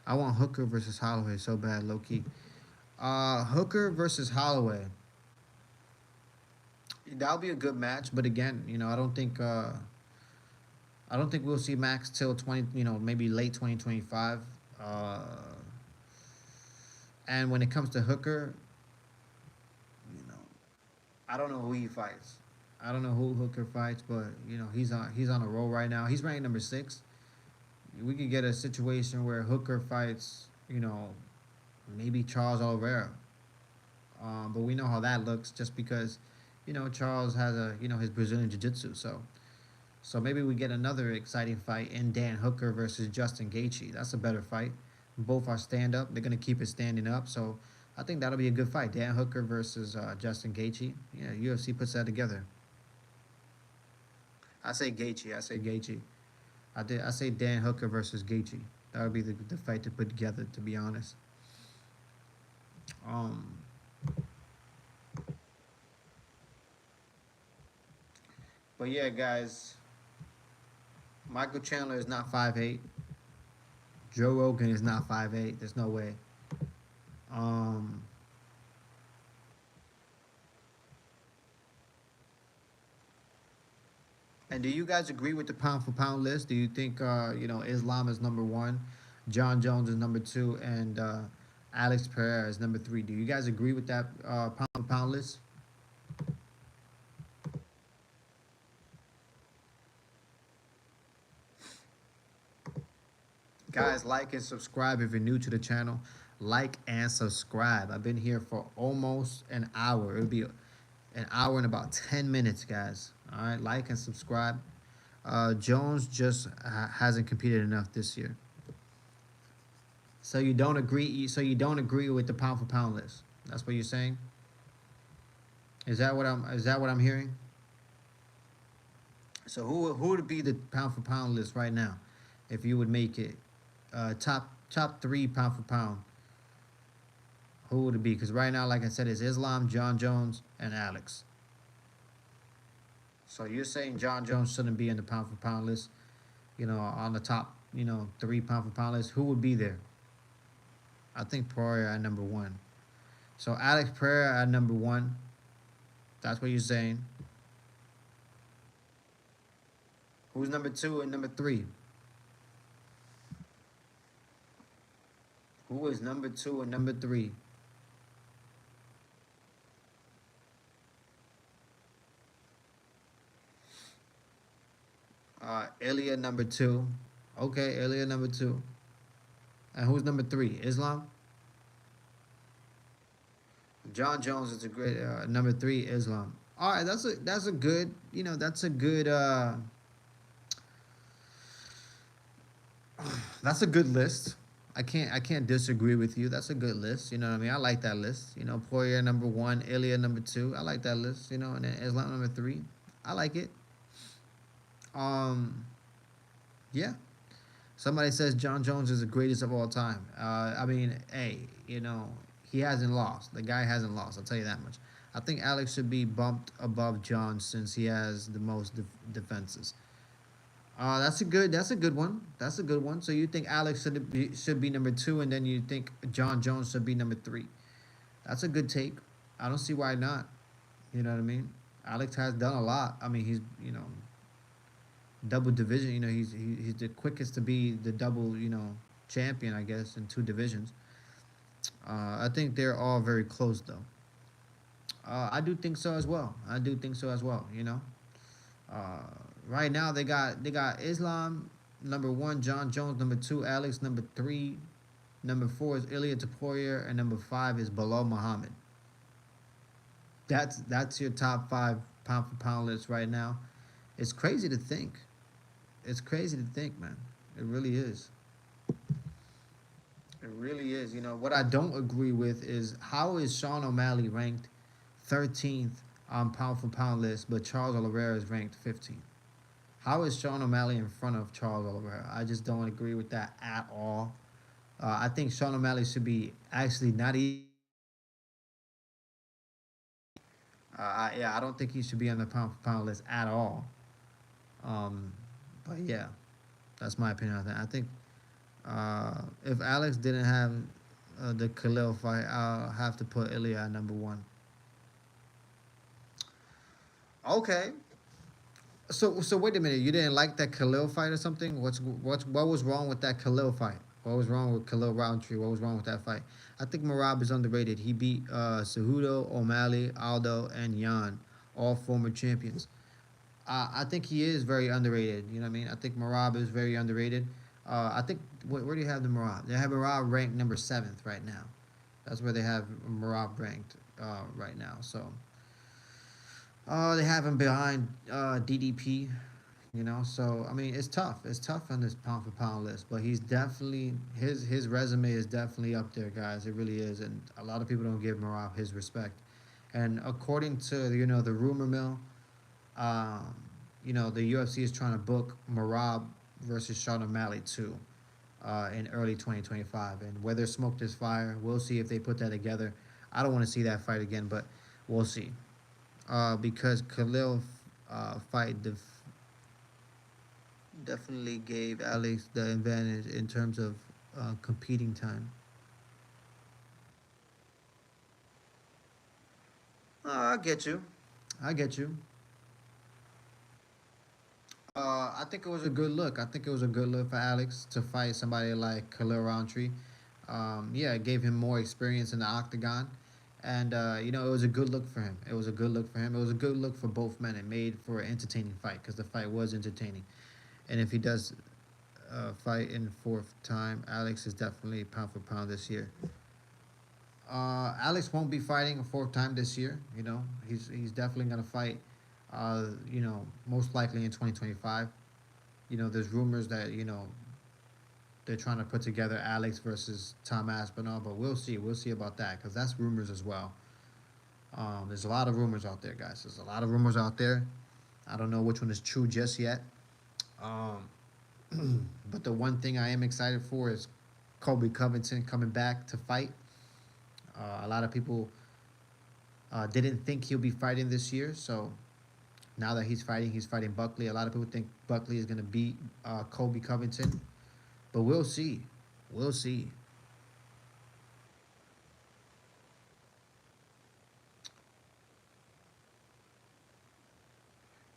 I want Hooker versus Holloway so bad, low key. Hooker versus Holloway. That'll be a good match, but again, I don't think we'll see Max till 20, maybe late 2025. And when it comes to Hooker, you know, I don't know who he fights. I don't know who Hooker fights, but he's on a roll right now. He's ranked number 6. We could get a situation where Hooker fights, maybe Charles Oliveira. But we know how that looks just because, Charles has his Brazilian Jiu-Jitsu. So maybe we get another exciting fight in Dan Hooker versus Justin Gaethje. That's a better fight. Both are stand-up. They're going to keep it standing up. So I think that'll be a good fight. Dan Hooker versus Justin Gaethje. Yeah, UFC puts that together. I say Gaethje. I say Gaethje. I say Dan Hooker versus Gaethje. That would be the fight to put together, to be honest. Um, but yeah, guys, Michael Chandler is not 5'8". Joe Rogan is not 5'8". There's no way. Um, and do you guys agree with the pound for pound list? Do you think Islam is number 1, John Jones is number 2, and Alex Pereira is number 3? Do you guys agree with that pound for pound list? Guys, like and subscribe if you're new to the channel. Like and subscribe. I've been here for almost an hour. It'll be an hour and about 10 minutes, guys. All right, like and subscribe. Jones just hasn't competed enough this year. So you don't agree. So you don't agree with the pound for pound list. That's what you're saying. Is that what I'm hearing? So who would be the pound for pound list right now, if you would make it top 3 pound for pound? Who would it be? Because right now, like I said, it's Islam, John Jones, and Alex. So you're saying John Jones shouldn't be in the pound for pound list, on the top, 3 pound for pound list. Who would be there? I think Pereira at number 1. So Alex Pereira at number 1. That's what you're saying. Who's number 2 and number 3? Who is number 2 and number 3? Ilya number 2. Okay, Ilya number 2. And who's number 3? Islam? John Jones is a great number 3. Islam. All right, that's a good that's a good list. I can't disagree with you. That's a good list. You know what I mean? I like that list. Poirier number 1, Ilya number 2. I like that list. And then Islam number 3. I like it. Yeah. Somebody says John Jones is the greatest of all time. I mean, hey, he hasn't lost. The guy hasn't lost. I'll tell you that much. I think Alex should be bumped above John since he has the most defenses. That's a good one. That's a good one. So you think Alex should be number 2, and then you think John Jones should be number 3. That's a good take. I don't see why not. You know what I mean? Alex has done a lot. I mean, he's double division. He's the quickest to be the double champion, I guess, in 2 divisions. I think they're all very close though. I do think so as well. I do think so as well. Uh, right now they got Islam number one, John Jones number two, Alex number three, number four is Ilya Taporia, and number five is Bilal Muhammad. That's your top five pound for pound list right now. It's crazy to think. It's crazy to think, man. It really is. It really is. What I don't agree with is how is Sean O'Malley ranked 13th on pound for pound list, but Charles Oliveira is ranked 15th. How is Sean O'Malley in front of Charles Oliveira? I just don't agree with that at all. I think Sean O'Malley should be actually not even. Yeah, I don't think he should be on the pound for pound list at all. Um, but yeah, that's my opinion on that. I think if Alex didn't have the Khalil fight, I'll have to put Ilya at number one. Okay. So wait a minute. You didn't like that Khalil fight or something? What was wrong with that Khalil fight? What was wrong with Khalil Roundtree? What was wrong with that fight? I think Merab is underrated. He beat Cejudo, O'Malley, Aldo, and Yan, all former champions. I think he is very underrated. You know what I mean? I think Merab is very underrated. I think where do you have the Merab? They have Merab ranked number seventh right now. That's where they have Merab ranked right now. So they have him behind DDP. So I mean it's tough. It's tough on this pound for pound list, but he's definitely his resume is definitely up there, guys. It really is, and a lot of people don't give Merab his respect. And according to the rumor mill, um, the UFC is trying to book Merab versus Sean O'Malley too in early 2025. And whether smoke is fire, we'll see if they put that together. I don't want to see that fight again, but we'll see. Because Khalil fight definitely gave Alex the advantage in terms of competing time. I get you. I get you. I think it was a good look. I think it was a good look for Alex to fight somebody like Khalil Roundtree. Yeah, it gave him more experience in the octagon. And, it was a good look for him. It was a good look for him. It was a good look for both men. It made for an entertaining fight because the fight was entertaining. And if he does fight in fourth time, Alex is definitely pound for pound this year. Alex won't be fighting a fourth time this year. He's definitely gonna fight. Most likely in 2025. There's rumors that they're trying to put together Alex versus Tom Aspinall, but we'll see. We'll see about that because that's rumors as well. There's a lot of rumors out there, guys. There's a lot of rumors out there. I don't know which one is true just yet. Um, but the one thing I am excited for is Colby Covington coming back to fight. A lot of people didn't think he'll be fighting this year, so now that he's fighting Buckley. A lot of people think Buckley is going to beat Colby Covington, but we'll see. We'll see.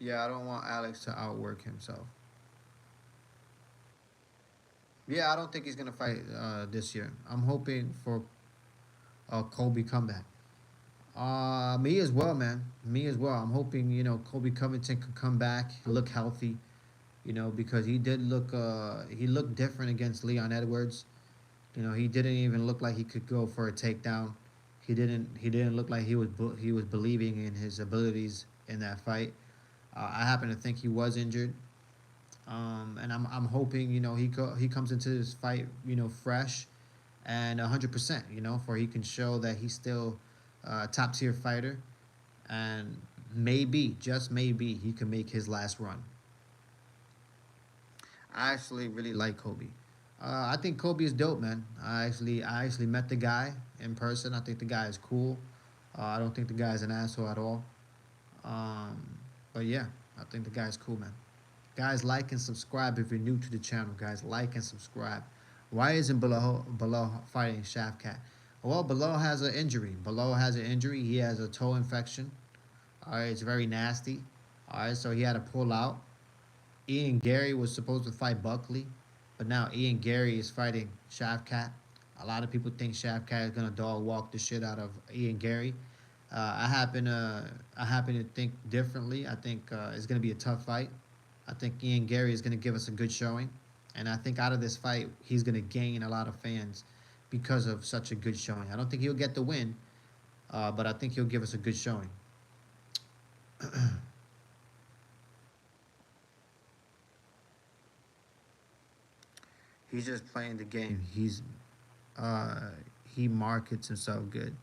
Yeah, I don't want Alex to outwork himself. Yeah, I don't think he's going to fight this year. I'm hoping for Colby comeback. Me as well, man. Me as well. I'm hoping Colby Covington can come back, look healthy. Because he looked different against Leon Edwards. He didn't even look like he could go for a takedown. He didn't look like he was believing in his abilities in that fight. I happen to think he was injured. And I'm hoping he comes into this fight fresh and 100%. For he can show that he's still a top tier fighter, and maybe just maybe he can make his last run. I actually really like Kobe. I think Kobe is dope, man. I actually met the guy in person. I think the guy is cool. I don't think the guy is an asshole at all. Um, but yeah, I think the guy's cool, man. Guys, like and subscribe if you're new to the channel. Guys, like and subscribe. Why isn't Below fighting Shavkat? Well, Below has an injury. Below has an injury. He has a toe infection. All right, it's very nasty. All right, so he had to pull out. Ian Gary was supposed to fight Buckley, but now Ian Gary is fighting Shavkat. A lot of people think Shavkat is gonna dog walk the shit out of Ian Gary. I happen to think differently. I think it's gonna be a tough fight. I think Ian Gary is gonna give us a good showing, and I think out of this fight he's gonna gain a lot of fans because of such a good showing. I don't think he'll get the win, but I think he'll give us a good showing. He's just playing the game. Uh, he markets himself good.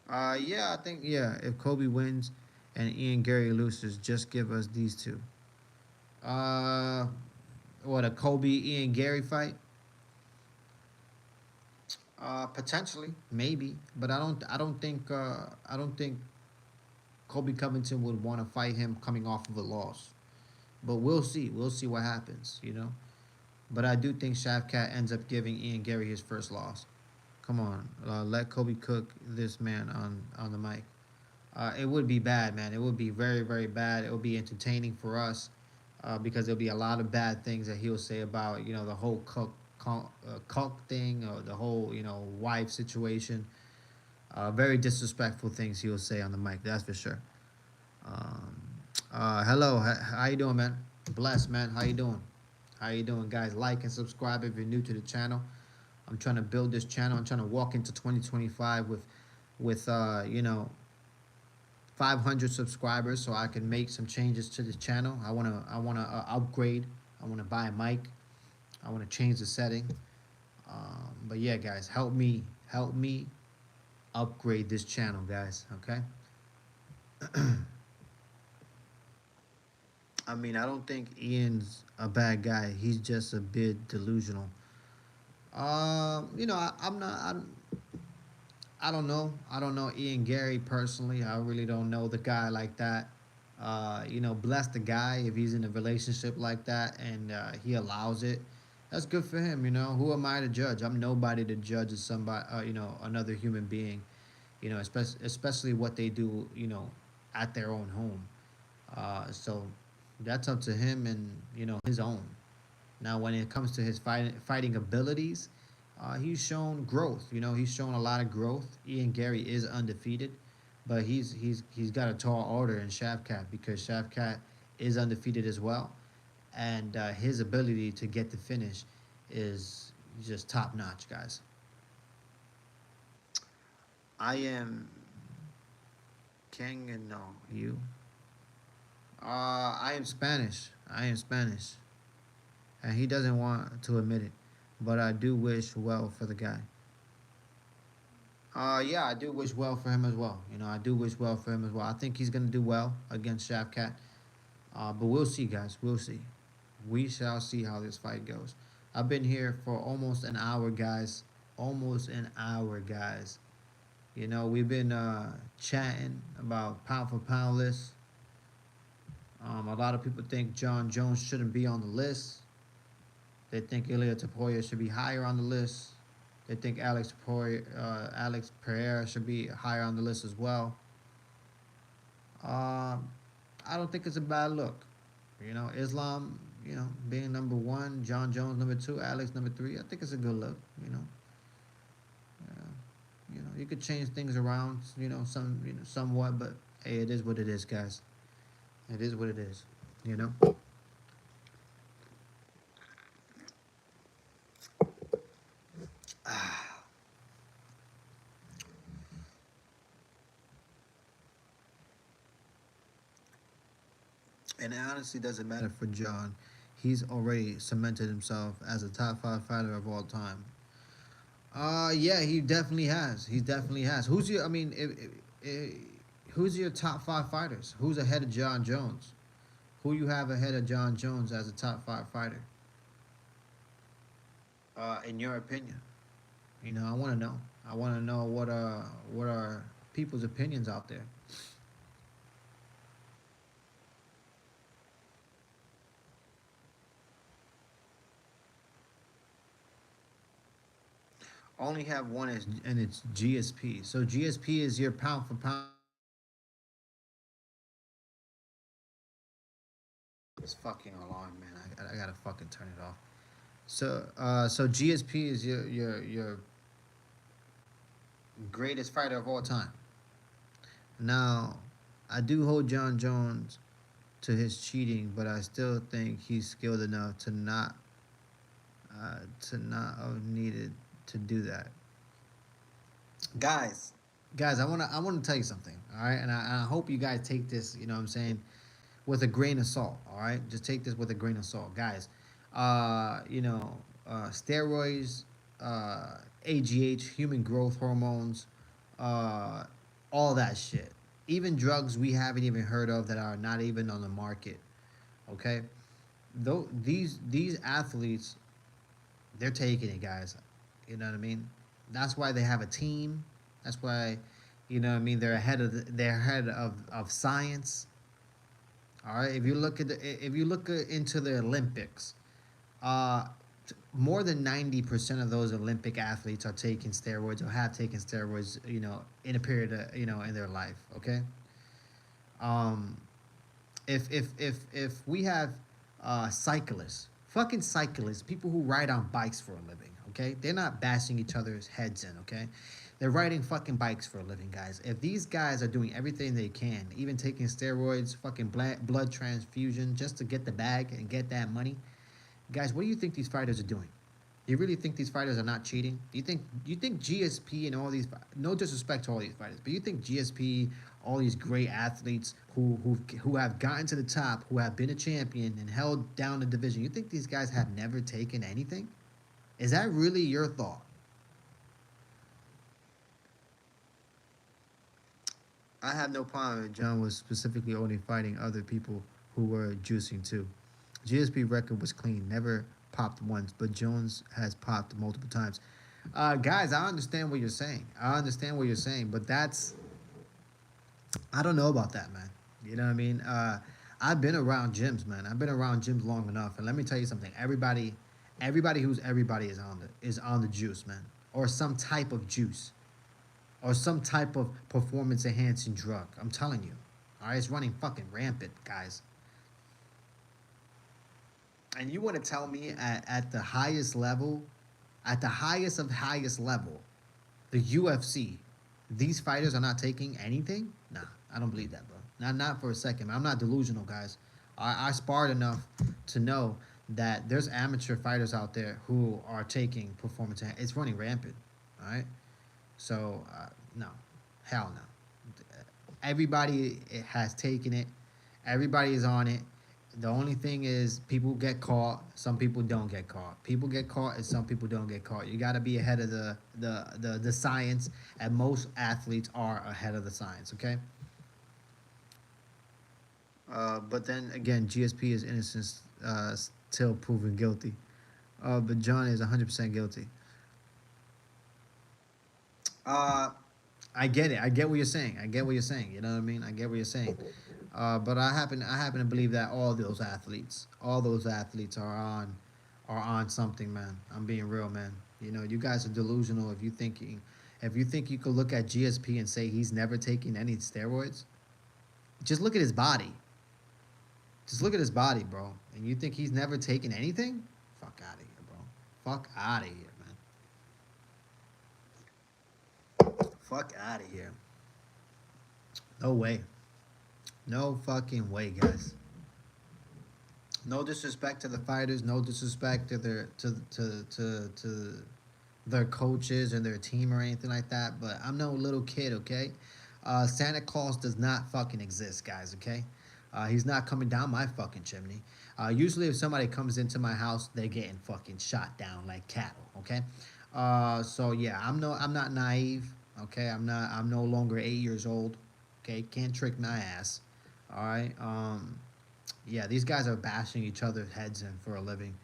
Yeah, I think yeah. If Kobe wins and Ian Gary loses, just give us these two. Uh, what a Kobe Ian Gary fight? Potentially, maybe, but I don't think. I don't think Kobe Covington would want to fight him coming off of a loss. But we'll see. We'll see what happens. You know. But I do think Shavkat ends up giving Ian Gary his first loss. Come on, let Kobe cook this man on the mic. It would be bad, man. It would be very, very bad. It would be entertaining for us because there'll be a lot of bad things that he'll say about the whole cook thing or the whole wife situation. Very disrespectful things he'll say on the mic. That's for sure. Um, hello, how you doing, man? Bless, man. How you doing? How you doing, guys? Like and subscribe if you're new to the channel. I'm trying to build this channel. I'm trying to walk into 2025 with 500 subscribers so I can make some changes to the channel. I wanna upgrade. I wanna buy a mic. I wanna change the setting. But yeah, guys, help me upgrade this channel, guys. Okay. I mean, I don't think Ian's a bad guy. He's just a bit delusional. I'm not. I don't know. I don't know Ian Gary personally. I really don't know the guy like that. Bless the guy if he's in a relationship like that and he allows it. That's good for him. Who am I to judge? I'm nobody to judge somebody. Another human being. Especially what they do. At their own home. So that's up to him and his own. Now, when it comes to his fighting abilities, he's shown growth. He's shown a lot of growth. Ian Gary is undefeated, but he's got a tall order in Shavkat because Shavkat is undefeated as well, and his ability to get the finish is just top notch, guys. I am King and no you. I am Spanish. I am Spanish, and he doesn't want to admit it, but I do wish well for the guy. Yeah, I do wish well for him as well. I do wish well for him as well. I think he's gonna do well against Shavkat. But we'll see, guys. We'll see. We shall see how this fight goes. I've been here for almost an hour, guys. Almost an hour, guys. We've been chatting about pound for pound lists. A lot of people think John Jones shouldn't be on the list. They think Ilya Taporia should be higher on the list. They think Alex Pereira should be higher on the list as well. Um, I don't think it's a bad look. Islam, being number one, John Jones number two, Alex number three. I think it's a good look. Uh, you could change things around. Somewhat, but hey, it is what it is, guys. It is what it is. You know. And it honestly doesn't matter for John. He's already cemented himself as a top five fighter of all time. Yeah, he definitely has. He definitely has. Who's your? I mean, who's your top five fighters? Who's ahead of John Jones? Who you have ahead of John Jones as a top five fighter? In your opinion, I want to know. I want to know what are people's opinions out there. Only have one is and it's GSP. So GSP is your pound for pound. It's fucking alarm, man. I gotta fucking turn it off. So GSP is your greatest fighter of all time. Now, I do hold John Jones to his cheating, but I still think he's skilled enough to not have needed to do that. Guys, guys, I wanna tell you something, all right? And I hope you guys take this, you know what I'm saying, with a grain of salt, all right? Just take this with a grain of salt, guys. Steroids, AGH, human growth hormones, uh, all that shit. Even drugs we haven't even heard of that are not even on the market. Okay, though these athletes, they're taking it, guys. You know what I mean? That's why they have a team. That's why, you know what I mean. They're ahead of science. All right. If you look into the Olympics, uh, more than 90% of those Olympic athletes are taking steroids or have taken steroids. You know, in a period of, in their life. Okay. Um, if we have cyclists, fucking cyclists, people who ride on bikes for a living, okay? They're not bashing each other's heads in, okay? They're riding fucking bikes for a living, guys. If these guys are doing everything they can, even taking steroids, fucking blood transfusion just to get the bag and get that money, guys, what do you think these fighters are doing? Do you really think these fighters are not cheating? Do you think GSP and all these, no disrespect to all these fighters, but you think GSP, all these great athletes who have gotten to the top, who have been a champion and held down the division, you think these guys have never taken anything? Is that really your thought? I have no problem if John was specifically only fighting other people who were juicing too. GSP record was clean, never popped once, but Jones has popped multiple times. Guys, I understand what you're saying. I understand what you're saying, but I don't know about that, man. You know what I mean? I've been around gyms, man. I've been around gyms long enough, and let me tell you something. Everybody who's everybody is on the juice, man, or some type of juice, or some type of performance enhancing drug. I'm telling you, all right, it's running fucking rampant, guys. And you want to tell me at the highest level, at the highest of highest level, the UFC, these fighters are not taking anything? Nah, I don't believe that, bro. Not for a second. I'm not delusional, guys. I sparred enough to know that there's amateur fighters out there who are taking performance. It's running rampant. All right. So no, hell no. Everybody has taken it. Everybody is on it. The only thing is people get caught, some people don't get caught. People get caught and some people don't get caught. You got to be ahead of the science, and most athletes are ahead of the science, okay? But then again, GSP is innocent, till proven guilty. But John is 100% guilty. Uh, I get it. I get what you're saying. I get what you're saying. You know what I mean? I get what you're saying. But I happen to believe that all those athletes are on something, man. I'm being real, man. You know, you guys are delusional if you think you could look at GSP and say he's never taken any steroids. Just look at his body. Just look at his body, bro. And you think he's never taken anything? Fuck out of here, bro. Fuck out of here, man. Fuck out of here. No way. No fucking way, guys. No disrespect to the fighters. No disrespect to their coaches and their team or anything like that. But I'm no little kid, okay? Santa Claus does not fucking exist, guys. Okay? He's not coming down my fucking chimney. Usually, if somebody comes into my house, they're getting fucking shot down like cattle. Okay? So yeah, I'm not naive. Okay? I'm no longer 8 years old. Okay? Can't trick my ass. All right. Yeah, these guys are bashing each other's heads in for a living.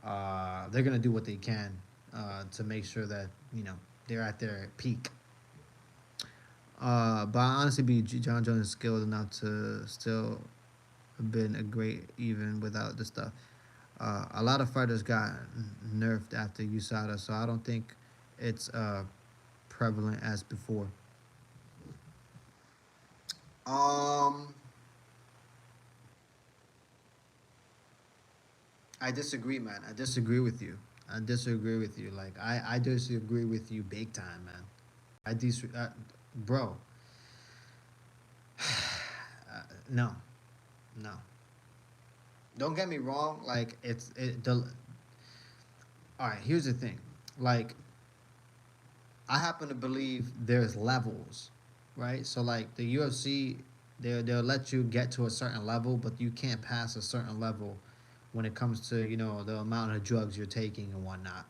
They're gonna do what they can to make sure that they're at their peak. But I honestly believe John Jones is skilled enough to still have been a great even without the stuff. A lot of fighters got nerfed after USADA, so I don't think it's prevalent as before. Um, I disagree, man. I disagree with you. I disagree with you. Like I disagree with you big time, man. I bro. No, no. Don't get me wrong. Like all right. Here's the thing. Like I happen to believe there's levels, right? So like the UFC, they'll let you get to a certain level, but you can't pass a certain level when it comes to the amount of drugs you're taking and whatnot.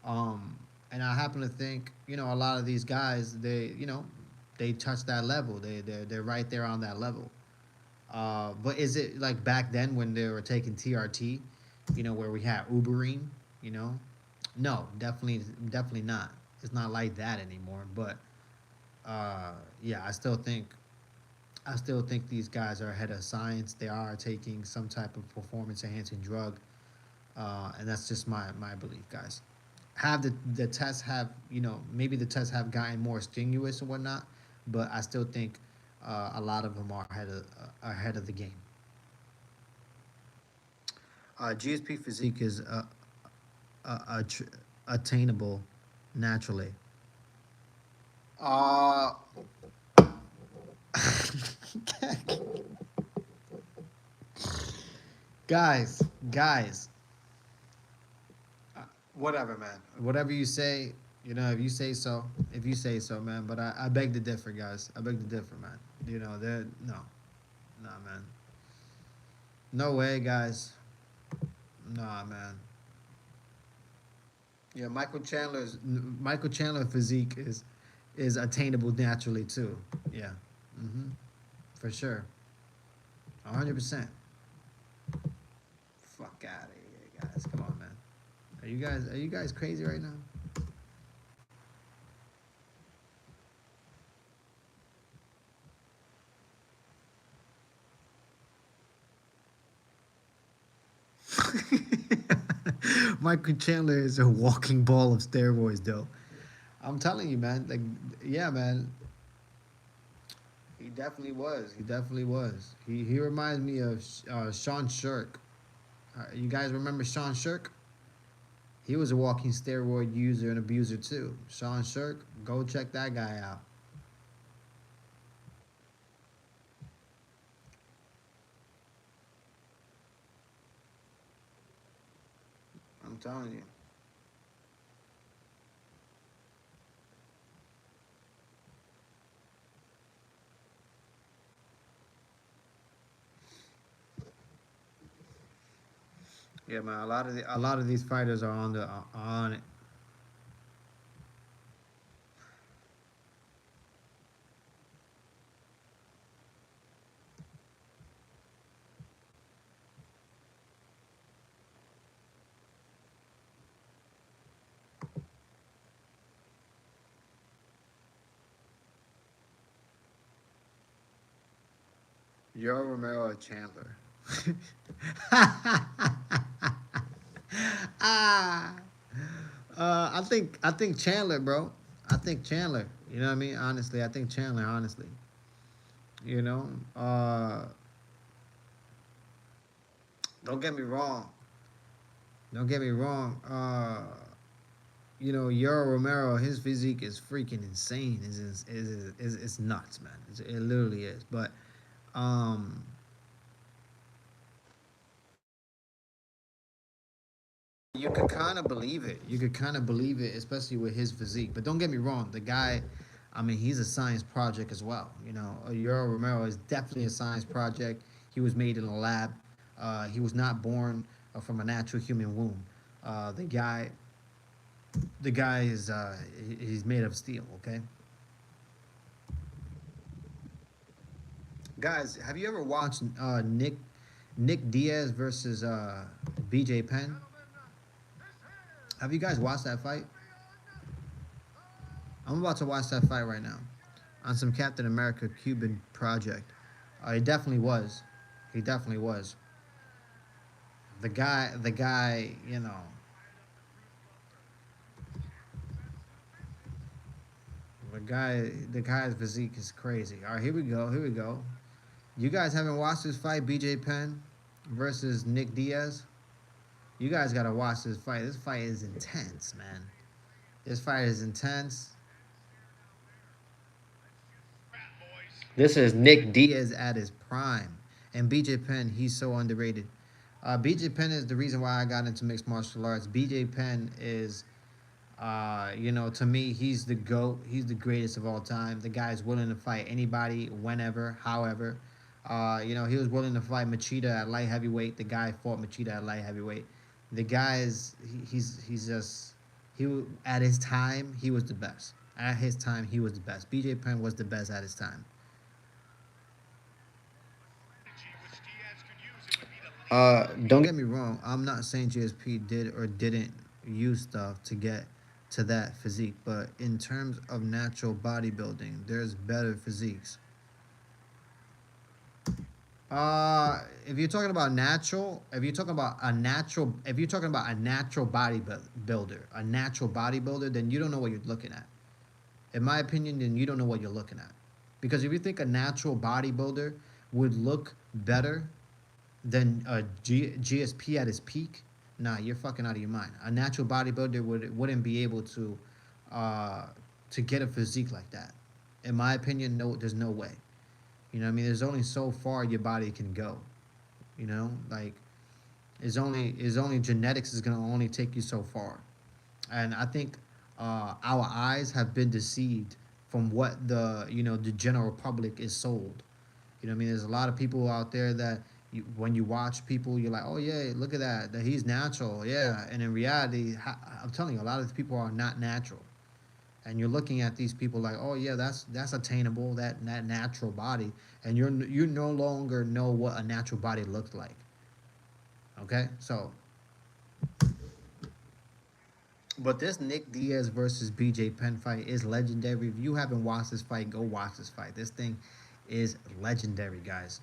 Um, and I happen to think a lot of these guys they touch that level. They're right there on that level. But is it like back then when they were taking TRT, where we had Ubering, you know? No, definitely not. It's not like that anymore. But yeah, I still think these guys are ahead of science. They are taking some type of performance enhancing drug, and that's just my belief, guys. Have the tests have maybe the tests have gotten more strenuous and whatnot, but I still think a lot of them are ahead of the game. GSP physique is attainable naturally. Uh, guys, whatever, man. Whatever you say, if you say so, man. But I beg to differ, guys. I beg to differ, man. There, no, nah, man. No way, guys. Nah, man. Yeah, Michael Chandler physique is attainable naturally too. Yeah, mm-hmm, for sure, 100%. Fuck out of here, guys. Come on, man. Are you guys crazy right now? Michael Chandler is a walking ball of steroids, though. I'm telling you, man. Like, yeah, man. He definitely was. He definitely was. He reminds me of Sean Shirk. You guys remember Sean Shirk? He was a walking steroid user and abuser too. Sean Shirk, go check that guy out. I'm telling you. Yeah, man. A lot of these fighters are on it. Yo Romero Chandler. ah, I think Chandler, bro. I think Chandler. You know what I mean? Honestly, I think Chandler. Honestly, you know. Don't get me wrong. Don't get me wrong. Yoro Romero, his physique is freaking insane. It's nuts, man. It literally is. But um, you could kind of believe it. You could kind of believe it, especially with his physique. But don't get me wrong, the guy, I mean, he's a science project as well. Yoro Romero is definitely a science project. He was made in a lab. He was not born from a natural human womb. The guy, he's made of steel. Okay, guys, have you ever watched Nick Diaz versus BJ Penn? Have you guys watched that fight? I'm about to watch that fight right now on some Captain America Cuban project. He definitely was. He definitely was. The guy, the guy's physique is crazy. All right, here we go. Here we go. You guys haven't watched this fight, BJ Penn versus Nick Diaz? You guys gotta watch this fight. This fight is intense, man. This fight is intense. This is Nick Diaz at his prime. And BJ Penn, he's so underrated. BJ Penn is the reason why I got into mixed martial arts. BJ Penn is, to me, he's the GOAT. He's the greatest of all time. The guy's willing to fight anybody, whenever, however. He was willing to fight Machida at light heavyweight. The guy fought Machida at light heavyweight. The guy is, he's just, at his time, he was the best. At his time, he was the best. BJ Penn was the best at his time. Don't get me wrong. I'm not saying GSP did or didn't use stuff to get to that physique, but in terms of natural bodybuilding, there's better physiques. If you're talking about natural, if you're talking about a natural bodybuilder, then you don't know what you're looking at. In my opinion, then you don't know what you're looking at. Because if you think a natural bodybuilder would look better than a GSP at his peak, nah, you're fucking out of your mind. A natural bodybuilder wouldn't be able to get a physique like that. In my opinion, no, there's no way. You know what I mean? There's only so far your body can go. You know, like it's only genetics is gonna only take you so far. And I think our eyes have been deceived from what the general public is sold. You know what I mean? There's a lot of people out there that when you watch people, you're like, oh yeah, look at that he's natural, yeah. And in reality, I'm telling you, a lot of people are not natural. And you're looking at these people like, oh yeah, that's attainable, that natural body, and you no longer know what a natural body looks like. Okay, so, but this Nick Diaz versus BJ Penn fight is legendary. If you haven't watched this fight, go watch this fight. This thing is legendary, guys.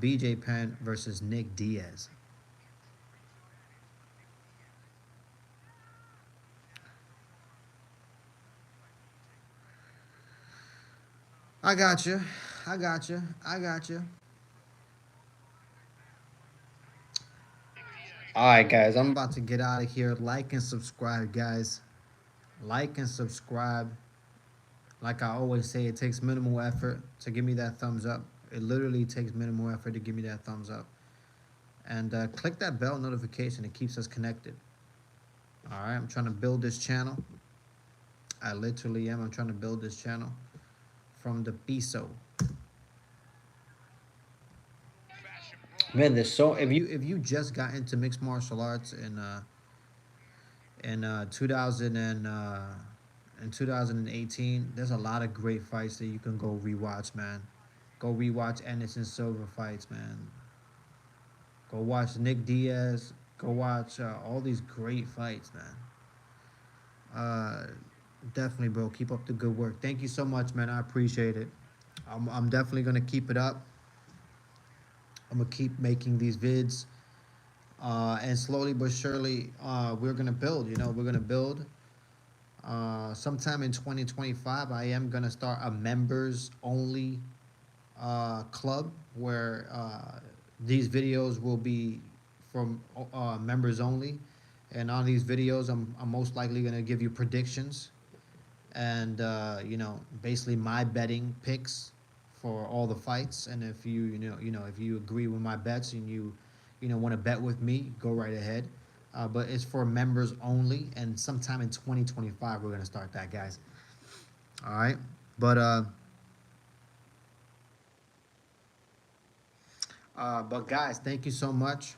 BJ Penn versus Nick Diaz. I got you. I got you. I got you. All right, guys. I'm about to get out of here. Like and subscribe, guys. Like and subscribe. Like I always say, it takes minimal effort to give me that thumbs up. It literally takes minimal effort to give me that thumbs up. And click that bell notification. It keeps us connected. All right. I'm trying to build this channel. I literally am. I'm trying to build this channel from the piso. Man, there's so if you just got into mixed martial arts in 2018, there's a lot of great fights that you can go rewatch, man. Go rewatch Anderson Silva fights, man. Go watch Nick Diaz. Go watch all these great fights, man. Definitely, bro. Keep up the good work. Thank you so much, man. I appreciate it. I'm definitely gonna keep it up. I'm gonna keep making these vids, and slowly but surely, we're gonna build. We're gonna build. Sometime in 2025, I am gonna start a members only club where these videos will be from members only, and on these videos, I'm most likely gonna give you predictions, and basically my betting picks for all the fights. And if if you agree with my bets and you want to bet with me, go right ahead. But it's for members only, and sometime in 2025 we're gonna start that, guys. All right, but guys, thank you so much.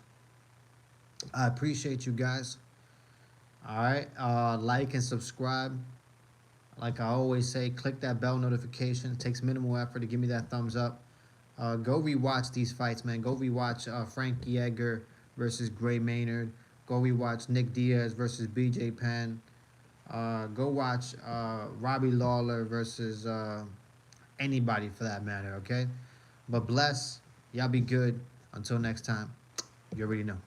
I appreciate you guys. All right, like and subscribe. Like I always say, click that bell notification. It takes minimal effort to give me that thumbs up. Go rewatch these fights, man. Go rewatch Frankie Edgar versus Gray Maynard. Go rewatch Nick Diaz versus BJ Penn. Go watch Robbie Lawler versus anybody for that matter, okay? But bless. Y'all be good. Until next time, you already know.